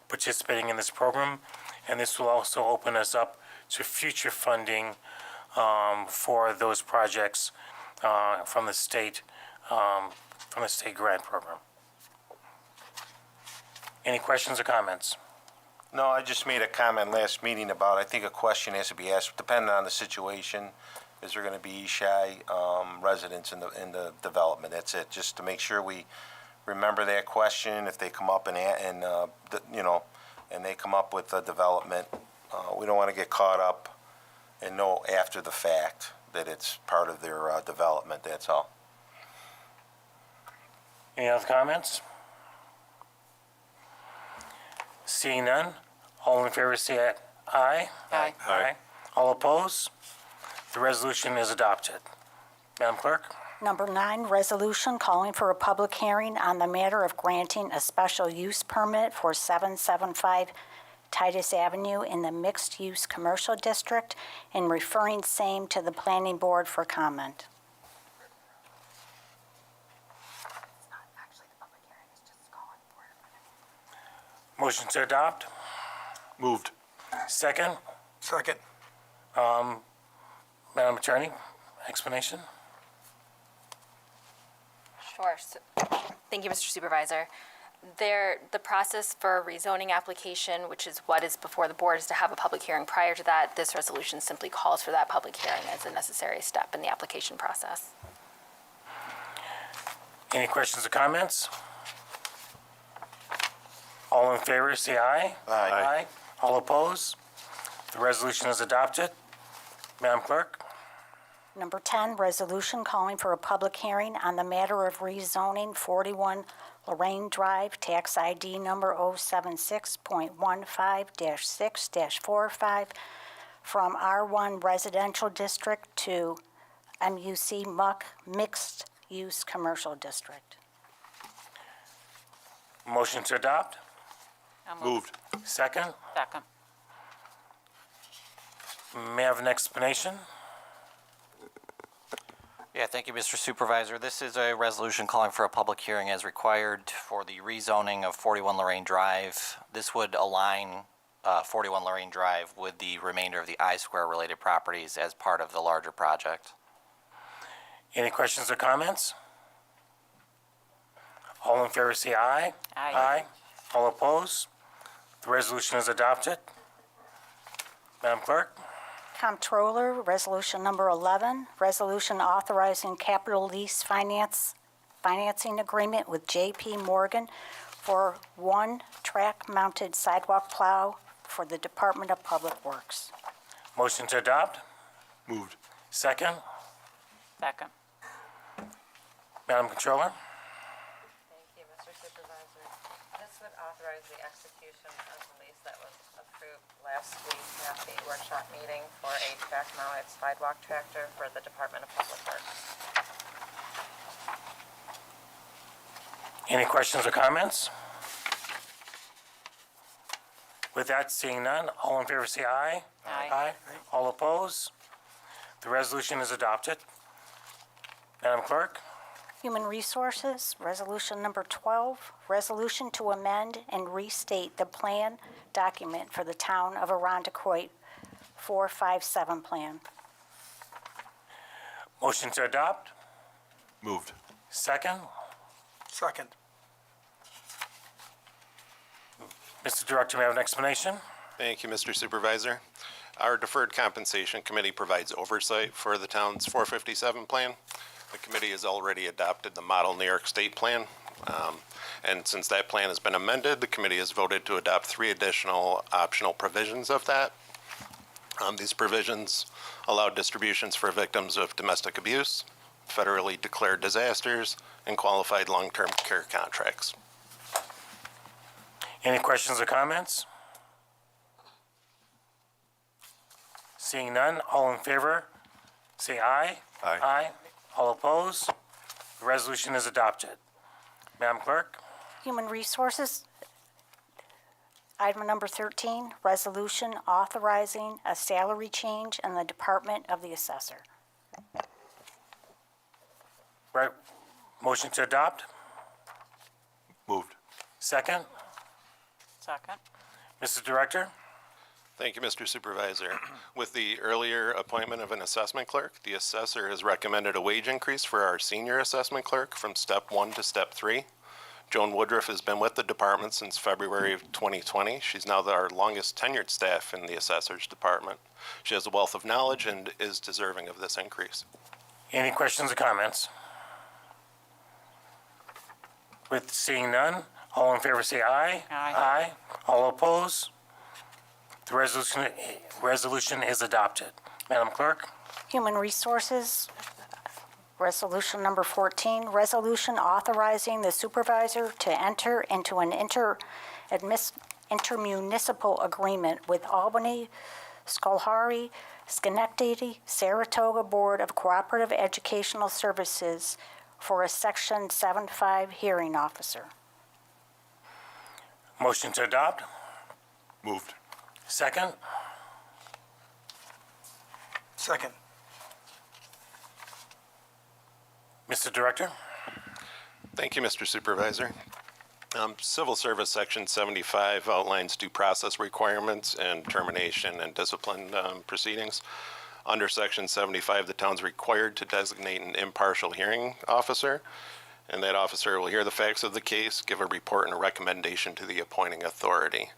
participating in this program, and this will also open us up to future funding for those projects from the state grant program. Any questions or comments? No, I just made a comment last meeting about, I think a question has to be asked, depending on the situation, is there going to be Eastside residents in the development? That's it, just to make sure we remember that question if they come up and they come up with a development. We don't want to get caught up and know after the fact that it's part of their development, that's all. Any other comments? Seeing none, all in favor say aye. Aye. Aye. All opposed? The resolution is adopted. Madam Clerk? Number 9, resolution calling for a public hearing on the matter of granting a special use permit for 775 Titus Avenue in the mixed-use commercial district and referring same to the planning board for comment. Motion to adopt? Moved. Second? Second. Madam Attorney, explanation? Sure. Thank you, Mr. Supervisor. The process for a rezoning application, which is what is before the board, is to have a public hearing. Prior to that, this resolution simply calls for that public hearing as a necessary step in the application process. Any questions or comments? All in favor, say aye. Aye. All opposed? The resolution is adopted. Madam Clerk? Number 10, resolution calling for a public hearing on the matter of rezoning 41 Lorraine Drive, tax ID number 076.15-6-45 from R1 Residential District to MUC MUC Mixed Use Commercial District. Motion to adopt? I'll move. Moved. Second? Second. May I have an explanation? Yeah, thank you, Mr. Supervisor. This is a resolution calling for a public hearing as required for the rezoning of 41 Lorraine Drive. This would align 41 Lorraine Drive with the remainder of the I-Square related properties as part of the larger project. Any questions or comments? All in favor say aye. Aye. All opposed? The resolution is adopted. Madam Clerk? Comptroller, Resolution Number 11, resolution authorizing capital lease financing agreement with J.P. Morgan for one track-mounted sidewalk plow for the Department of Public Works. Motion to adopt? Moved. Second? Second. Madam Controller? Thank you, Mr. Supervisor. This would authorize the execution of the lease that was approved last week at the workshop meeting for a track-mounted sidewalk tractor for the Department of Public Works. Any questions or comments? With that, seeing none, all in favor say aye. Aye. All opposed? The resolution is adopted. Madam Clerk? Human Resources, Resolution Number 12, resolution to amend and restate the plan document for the Town of Arundecoit 457 plan. Motion to adopt? Moved. Second? Second. Mr. Director, may I have an explanation? Thank you, Mr. Supervisor. Our Deferred Compensation Committee provides oversight for the town's 457 plan. The committee has already adopted the model New York State plan. And since that plan has been amended, the committee has voted to adopt 3 additional optional provisions of that. These provisions allow distributions for victims of domestic abuse, federally declared disasters, and qualified long-term care contracts. Any questions or comments? Seeing none, all in favor, say aye. Aye. Aye. All opposed? The resolution is adopted. Madam Clerk? Human Resources, item number 13, resolution authorizing a salary change in the Department of the Assessor. Right. Motion to adopt? Moved. Second? Second. Mr. Director? Thank you, Mr. Supervisor. With the earlier appointment of an assessment clerk, the assessor has recommended a wage increase for our senior assessment clerk from step 1 to step 3. Joan Woodruff has been with the department since February of 2020. She's now our longest tenured staff in the assessor's department. She has a wealth of knowledge and is deserving of this increase. Any questions or comments? With seeing none, all in favor say aye. Aye. Aye. All opposed? The resolution is adopted. Madam Clerk? Human Resources, resolution number 14, resolution authorizing the supervisor to enter into an intermunicipal agreement with Albany, Schoharie, Schenectady, Saratoga Board of Cooperative Educational Services for a Section 7.5 hearing officer. Motion to adopt? Moved. Second? Second. Mr. Director? Thank you, Mr. Supervisor. Civil Service Section 75 outlines due process requirements and termination and discipline proceedings. Under Section 75, the town's required to designate an impartial hearing officer, and that officer will hear the facts of the case, give a report and a recommendation to the appointing authority.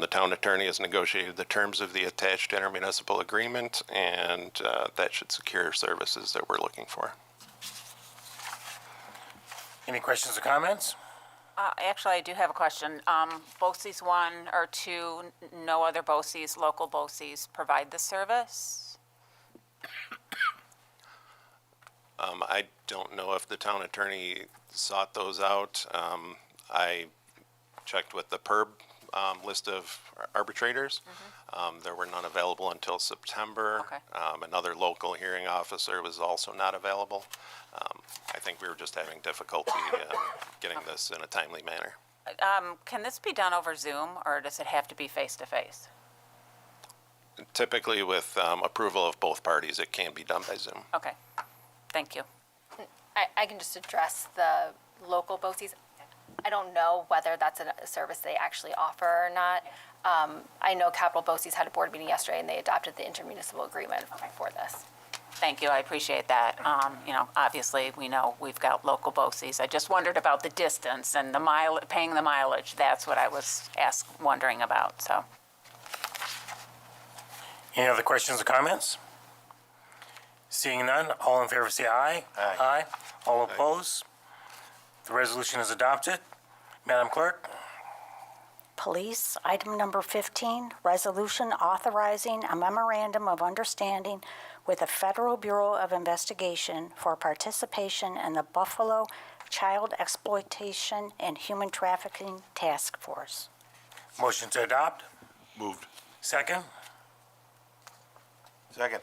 The town attorney has negotiated the terms of the attached intermunicipal agreement, and that should secure services that we're looking for. Any questions or comments? Actually, I do have a question. BOCES 1 or 2, no other BOCES, local BOCES provide this service? I don't know if the town attorney sought those out. I checked with the PERB list of arbitrators. There were none available until September. Okay. Another local hearing officer was also not available. I think we were just having difficulty getting this in a timely manner. Can this be done over Zoom, or does it have to be face-to-face? Typically with approval of both parties, it can be done by Zoom. Okay, thank you. I can just address the local BOCES. I don't know whether that's a service they actually offer or not. I know Capital BOCES had a board meeting yesterday, and they adopted the intermunicipal agreement for this. Thank you, I appreciate that. You know, obviously, we know we've got local BOCES. I just wondered about the distance and the paying the mileage. That's what I was wondering about, so. Any other questions or comments? Seeing none, all in favor say aye. Aye. All opposed? The resolution is adopted. Madam Clerk? Police, item number 15, resolution authorizing a memorandum of understanding with the Federal Bureau of Investigation for participation in the Buffalo Child Exploitation and Human Trafficking Task Force. Motion to adopt? Moved. Second? Second.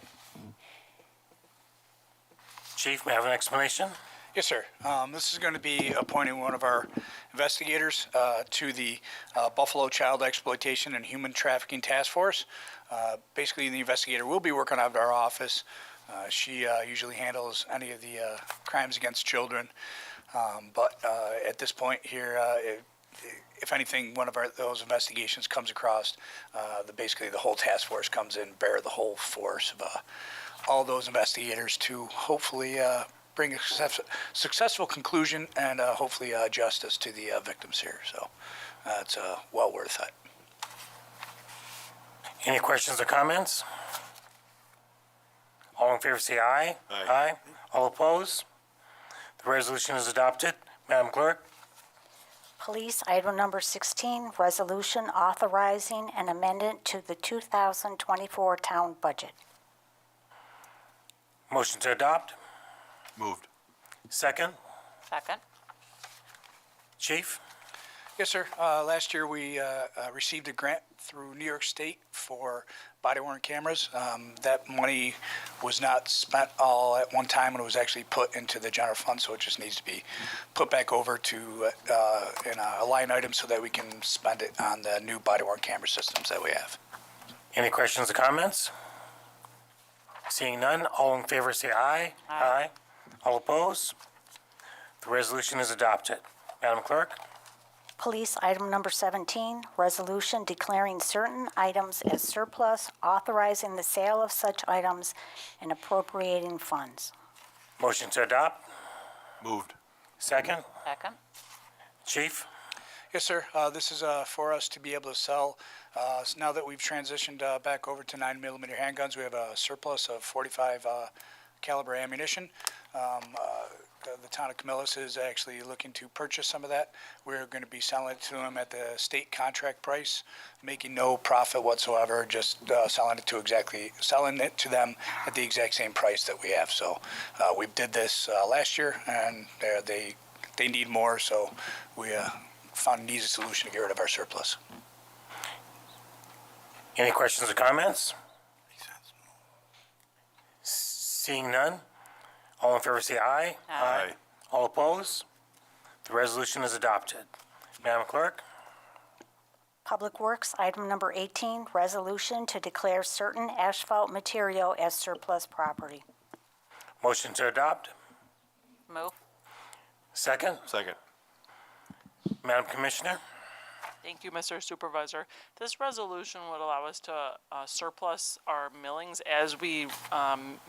Chief, may I have an explanation? Yes, sir. This is going to be appointing one of our investigators to the Buffalo Child Exploitation and Human Trafficking Task Force. Basically, the investigator will be working out of our office. She usually handles any of the crimes against children. But at this point here, if anything, one of those investigations comes across, basically the whole task force comes in, bear the whole force of all those investigators to hopefully bring a successful conclusion and hopefully justice to the victims here. So it's well worth it. Any questions or comments? All in favor say aye. Aye. All opposed? The resolution is adopted. Madam Clerk? Police, item number 16, resolution authorizing an amendment to the 2024 town budget. Motion to adopt? Moved. Second? Second? Chief? Yes, sir. Last year, we received a grant through New York State for body-worn cameras. That money was not spent all at one time, and it was actually put into the general fund, so it just needs to be put back over to in a line item so that we can spend it on the new body-worn camera systems that we have. Any questions or comments? Seeing none, all in favor say aye. Aye. All opposed? The resolution is adopted. Madam Clerk? Police, item number 17, resolution declaring certain items as surplus, authorizing the sale of such items, and appropriating funds. Motion to adopt? Moved. Second? Second? Chief? Yes, sir. This is for us to be able to sell. Now that we've transitioned back over to 9mm handguns, we have a surplus of 45 caliber ammunition. The town of Camillus is actually looking to purchase some of that. We're going to be selling it to them at the state contract price, making no profit whatsoever, just selling it to them at the exact same price that we have. So we did this last year, and they need more, so we found an easy solution to get rid of our surplus. Any questions or comments? Seeing none, all in favor say aye. Aye. All opposed? The resolution is adopted. Madam Clerk? Public Works, item number 18, resolution to declare certain asphalt material as surplus property. Motion to adopt? Move. Second? Second. Madam Commissioner? Thank you, Mr. Supervisor. This resolution would allow us to surplus our millings as we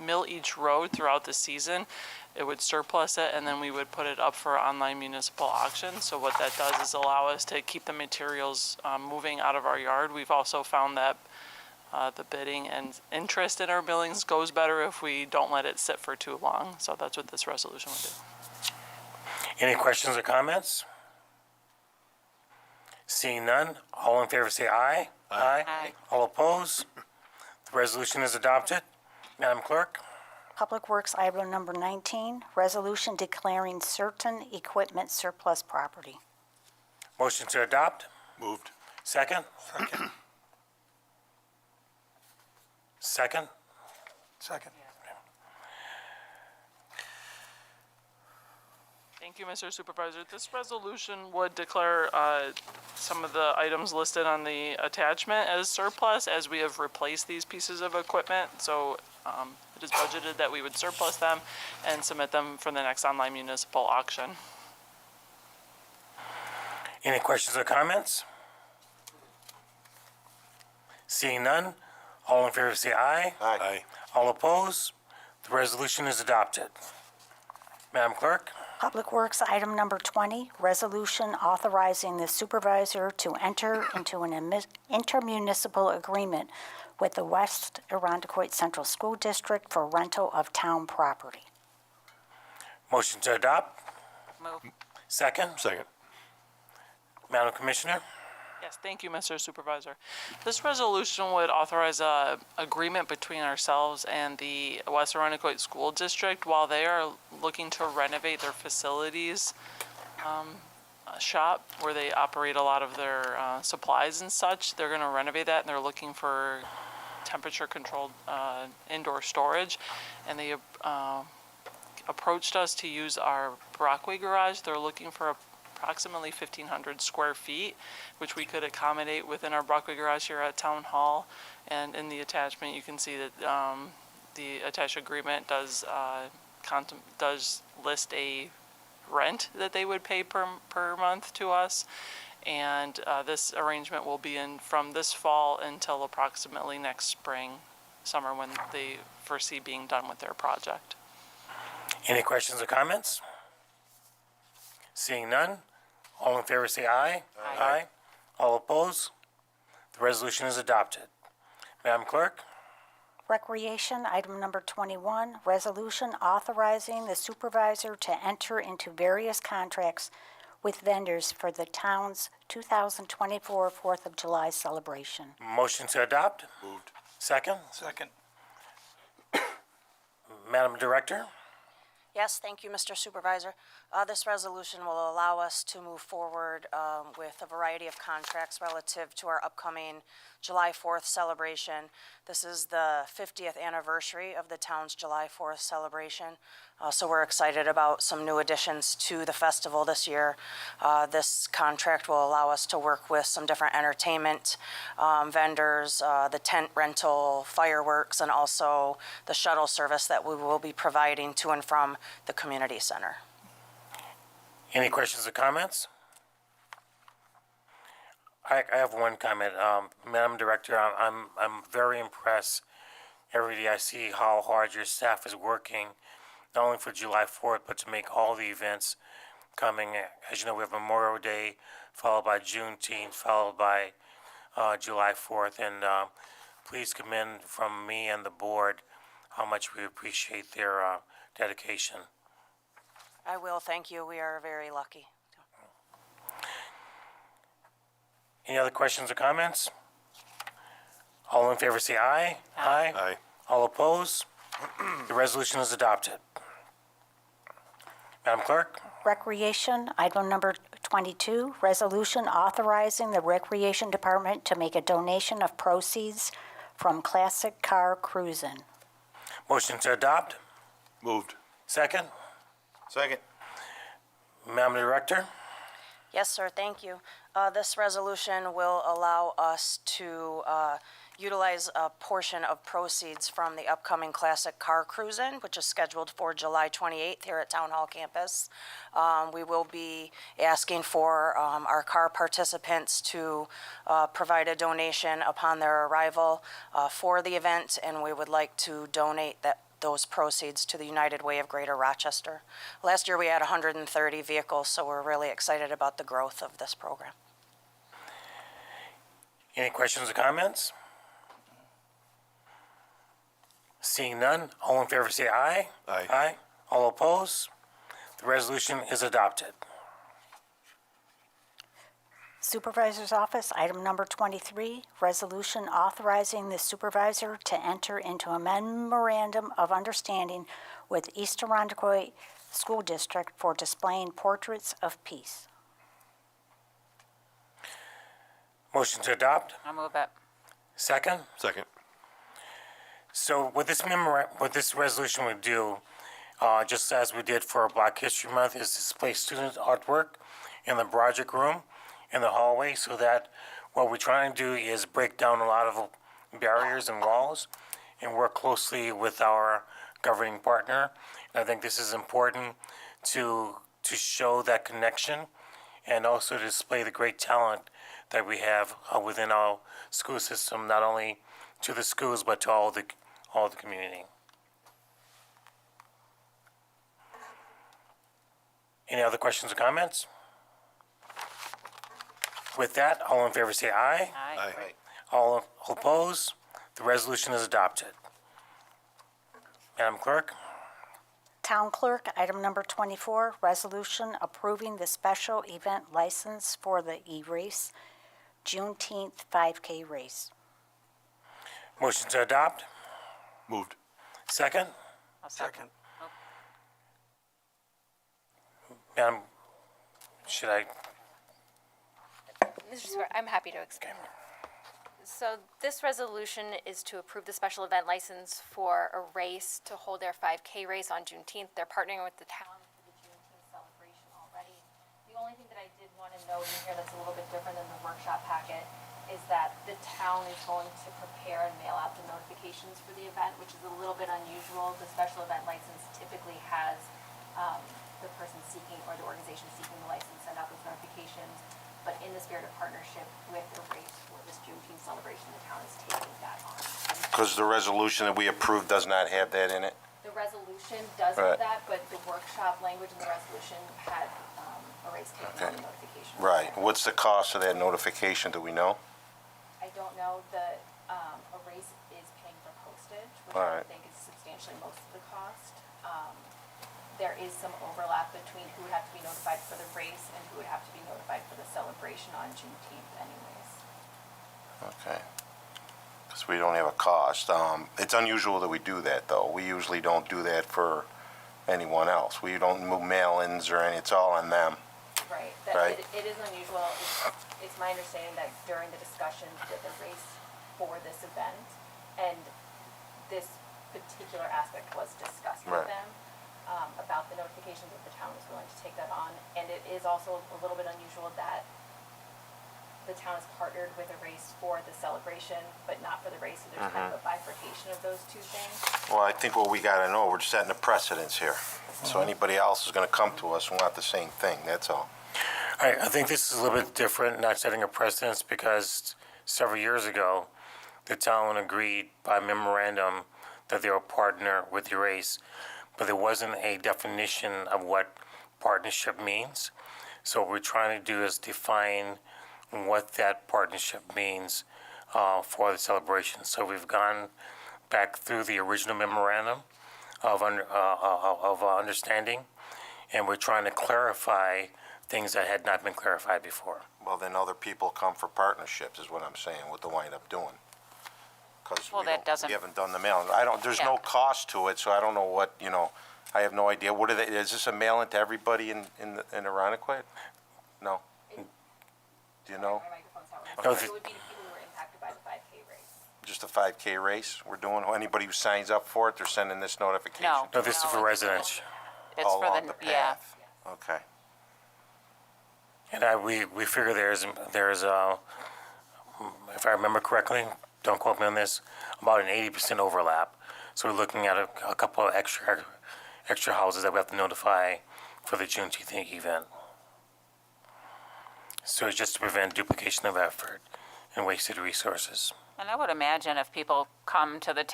mill each road throughout the season. It would surplus it, and then we would put it up for online municipal auction. So what that does is allow us to keep the materials moving out of our yard. We've also found that the bidding and interest in our millings goes better if we don't let it sit for too long. So that's what this resolution would do. Any questions or comments? Seeing none, all in favor say aye. Aye. All opposed? The resolution is adopted. Madam Clerk? Public Works, item number 19, resolution declaring certain equipment surplus property. Motion to adopt? Moved. Second? Second? Second. Thank you, Mr. Supervisor. This resolution would declare some of the items listed on the attachment as surplus, as we have replaced these pieces of equipment. So it is budgeted that we would surplus them and submit them for the next online municipal auction. Any questions or comments? Seeing none, all in favor say aye. Aye. All opposed? The resolution is adopted. Madam Clerk? Public Works, item number 20, resolution authorizing the supervisor to enter into an intermunicipal agreement with the West Arundecoit Central School District for rental of town property. Motion to adopt? Move. Second? Second. Madam Commissioner? Yes, thank you, Mr. Supervisor. This resolution would authorize a agreement between ourselves and the West Arundecoit School District while they are looking to renovate their facilities shop where they operate a lot of their supplies and such. They're going to renovate that, and they're looking for temperature-controlled indoor storage. And they approached us to use our Brockway garage. They're looking for approximately 1,500 square feet, which we could accommodate within our Brockway garage here at Town Hall. And in the attachment, you can see that the attached agreement does list a rent that they would pay per month to us. And this arrangement will be in from this fall until approximately next summer, when they foresee being done with their project. Any questions or comments? Seeing none, all in favor say aye. Aye. All opposed? The resolution is adopted. Madam Clerk? Recreation, item number 21, resolution authorizing the supervisor to enter into various contracts with vendors for the town's 2024 Fourth of July celebration. Motion to adopt? Moved. Second? Second. Madam Director? Yes, thank you, Mr. Supervisor. This resolution will allow us to move forward with a variety of contracts relative to our upcoming July 4th celebration. This is the 50th anniversary of the town's July 4th celebration, so we're excited about some new additions to the festival this year. This contract will allow us to work with some different entertainment vendors, the tent rental, fireworks, and also the shuttle service that we will be providing to and from the community center. Any questions or comments? I have one comment. Madam Director, I'm very impressed. Every day I see how hard your staff is working, not only for July 4th, but to make all the events coming. As you know, we have Memorial Day, followed by Juneteenth, followed by July 4th. And please commend from me and the board how much we appreciate their dedication. I will, thank you. We are very lucky. Any other questions or comments? All in favor say aye. Aye. Aye. All opposed? The resolution is adopted. Madam Clerk? Recreation, item number 22, resolution authorizing the Recreation Department to make a donation of proceeds from Classic Car Cruisin'. Motion to adopt? Moved. Second? Second. Madam Director? Yes, sir, thank you. This resolution will allow us to utilize a portion of proceeds from the upcoming Classic Car Cruisin', which is scheduled for July 28th here at Town Hall campus. We will be asking for our car participants to provide a donation upon their arrival for the event, and we would like to donate those proceeds to the United Way of Greater Rochester. Last year we had 130 vehicles, so we're really excited about the growth of this program. Any questions or comments? Seeing none, all in favor say aye. Aye. Aye. All opposed? The resolution is adopted. Supervisor's Office, item number 23, resolution authorizing the supervisor to enter into a memorandum of understanding with East Arundecoit School District for displaying portraits of peace. Motion to adopt? I'll move it. Second? Second. So what this resolution would do, just as we did for Black History Month, is display student artwork in the project room in the hallway, so that what we're trying to do is break down a lot of barriers and walls and work closely with our governing partner. And I think this is important to show that connection and also to display the great talent that we have within our school system, not only to the schools but to all the community. Any other questions or comments? With that, all in favor say aye. Aye. All opposed? The resolution is adopted. Madam Clerk? Town Clerk, item number 24, resolution approving the special event license for the E-Race Juneteenth 5K race. Motion to adopt? Moved. Second? I'll second. Madam, should I? Mr. Super, I'm happy to explain. So this resolution is to approve the special event license for a race to hold their 5K race on Juneteenth. They're partnering with the town for the Juneteenth celebration already. The only thing that I did want to note in here that's a little bit different than the workshop packet is that the town is going to prepare and mail out the notifications for the event, which is a little bit unusual. The special event license typically has the person seeking or the organization seeking the license send out those notifications. But in the spirit of partnership with the race for this Juneteenth celebration, the town is taking that on. Because the resolution that we approved does not have that in it? The resolution does Right. have that, but the workshop language in the resolution had a race taking on the notification. Right. What's the cost of that notification, do we know? I don't know that a race is paying for postage, which All I right. think is substantially most of the cost. There is some overlap between who would have to be notified for the race and who would have to be notified for the celebration on Juneteenth anyways. Okay. Because we don't have a cost. It's unusual that we do that, though. We usually don't do that for anyone else. We don't move mail-ins or any, it's all on them. Right. Right. It is unusual. It's my understanding that during the discussions that the race for this event and this particular aspect was discussed with Right. them about the notifications that the town was willing to take that on. And it is also a little bit unusual that the town is partnered with a race for the celebration, but not for the race. So there's kind of a bifurcation of those two things. Well, I think what we gotta know, we're setting a precedence here. So anybody else is gonna come to us and want the same thing, that's all. I think this is a little bit different, not setting a precedence, because several years ago, the town agreed by memorandum that they were a partner with the race, but there wasn't a definition of what partnership means. So what we're trying to do is define what that partnership means for the celebration. So we've gone back through the original memorandum of understanding, and we're trying to clarify things that had not been clarified before. Well, then other people come for partnerships, is what I'm saying, what they wind up doing. Because Well, that doesn't- we haven't done the mailing. There's no Yeah. cost to it, so I don't know what, I have no idea. What is this a mail-in to everybody in Aroniquette? No? Do you know? My microphone's not No, working. the- It would be the people who were impacted by the 5K race. Just a 5K race we're doing? Anybody who signs up for it, they're sending this notification? No. No, this is for residents. It's All for along the, the yeah. path? Okay. And we figure there's if I remember correctly, don't quote me on this, about an 80% overlap. So we're looking at a couple of extra houses that we have to notify for the Juneteenth event. So it's just to prevent duplication of effort and wasted resources. And I would imagine if people come to the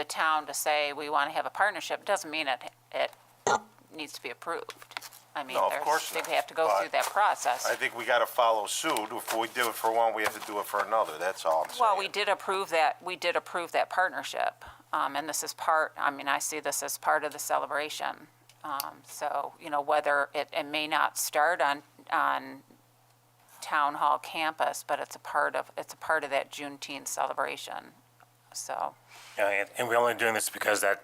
town to say, we want to have a partnership, it doesn't mean it needs to be approved. I mean, No, of course they not, have to go through but that process. I think we gotta follow suit. If we do it for one, we have to do it for another. That's all I'm saying. Well, we did approve that partnership, and this is I see this as part of the celebration. So, whether it may not start on Town Hall campus, but it's a part of that Juneteenth celebration, so. Yeah, and we're only doing this because that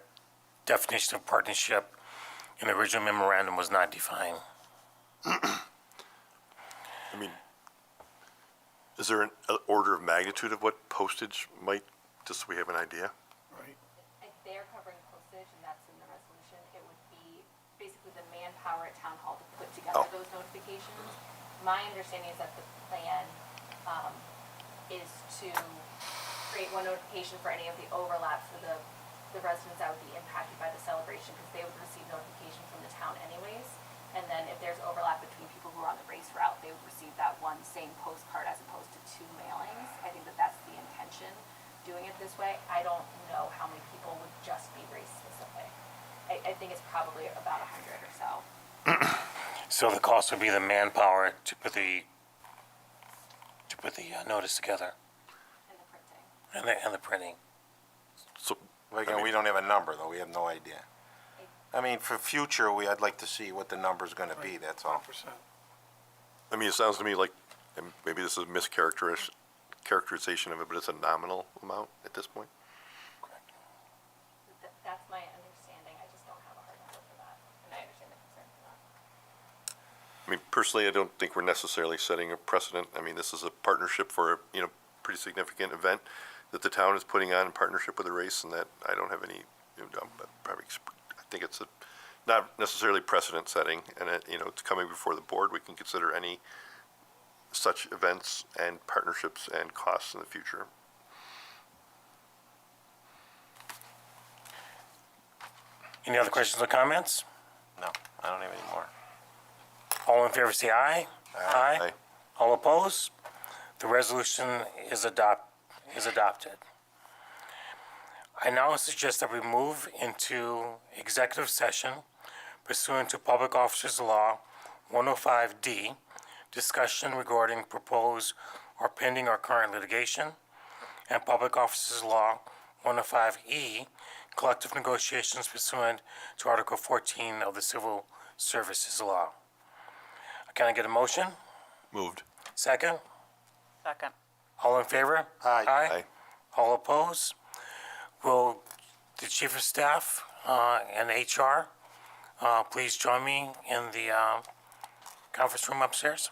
definition of partnership in the original memorandum was not defined. I mean, is there an order of magnitude of what postage might, just so we have an idea? If they're covering postage and that's in the resolution, it would manpower at town hall to put together those notifications. My understanding is that the plan is to create one notification for any of the overlap for the residents that would be impacted by the celebration, because they would receive notification from the town anyways. And then if there's overlap between people who are on the race route, they would receive that one same postcard as opposed to two mailings. I think that that's the intention, doing it this way. I don't know how many people would just be race specific. I think it's probably about 100 or so. So the cost would be the manpower to put the notice together And the printing. and the printing. So, Again, we don't have a number, though. We have no idea. I mean, for future, I'd like to see what the number's gonna be, that's all. I mean, it sounds to me like, and maybe this is a mischaracterization of it, but it's a nominal amount at this point? That's my understanding. I just don't have a hard number for that. And I understand the concern for that. I mean, personally, I don't think we're necessarily setting a precedent. I mean, this is a partnership for a, pretty significant event that the town is putting on in partnership with the race, and that I don't have any, I think it's not necessarily precedent setting, and it's coming before the board. We can consider any such events and partnerships and costs in the future. Any other questions or comments? No, I don't have any more. All in favor, say aye. Aye. All opposed? The resolution is adopted. I now suggest that we move into executive session pursuant to Public Officers Law 105D, discussion regarding proposed or pending or current litigation, and Public Officers Law 105E, collective negotiations pursuant to Article 14 of the Civil Services Law. Can I get a motion? Moved. Second? Second. All in favor? Aye. Aye. All opposed? Will the Chief of Staff and HR please join me in the conference room upstairs?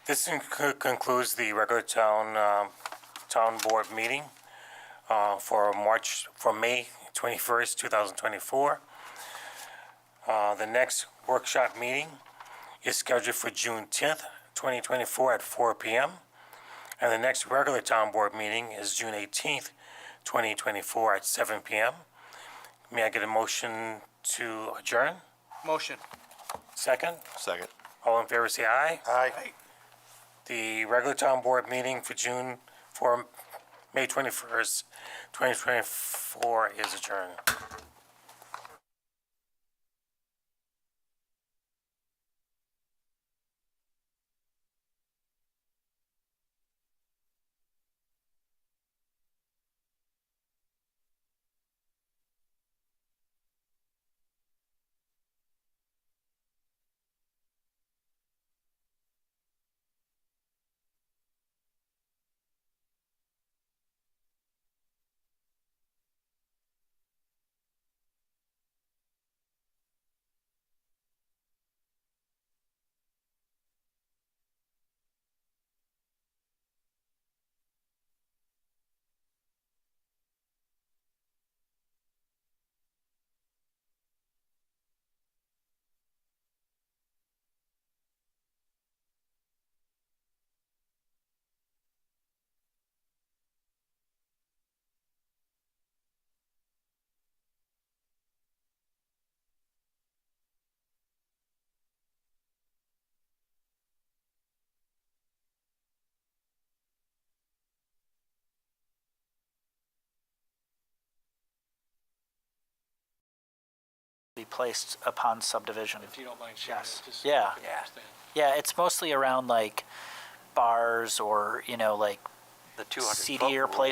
This concludes the regular town board meeting for May 21st, 2024. The next workshop meeting is scheduled for June 10th, 2024 at 4 p.m. And the next regular town board meeting is June 18th, 2024 at 7 p.m. May I get a motion to adjourn? Motion. Second? Second. All in favor, say aye. Aye. The regular town board meeting for May 21st, 2024 is adjourned. Be placed upon subdivision. If you don't mind sharing. Yes. Just Yeah. so I can understand. Yeah, it's mostly around like bars or, like The 200 seedier places.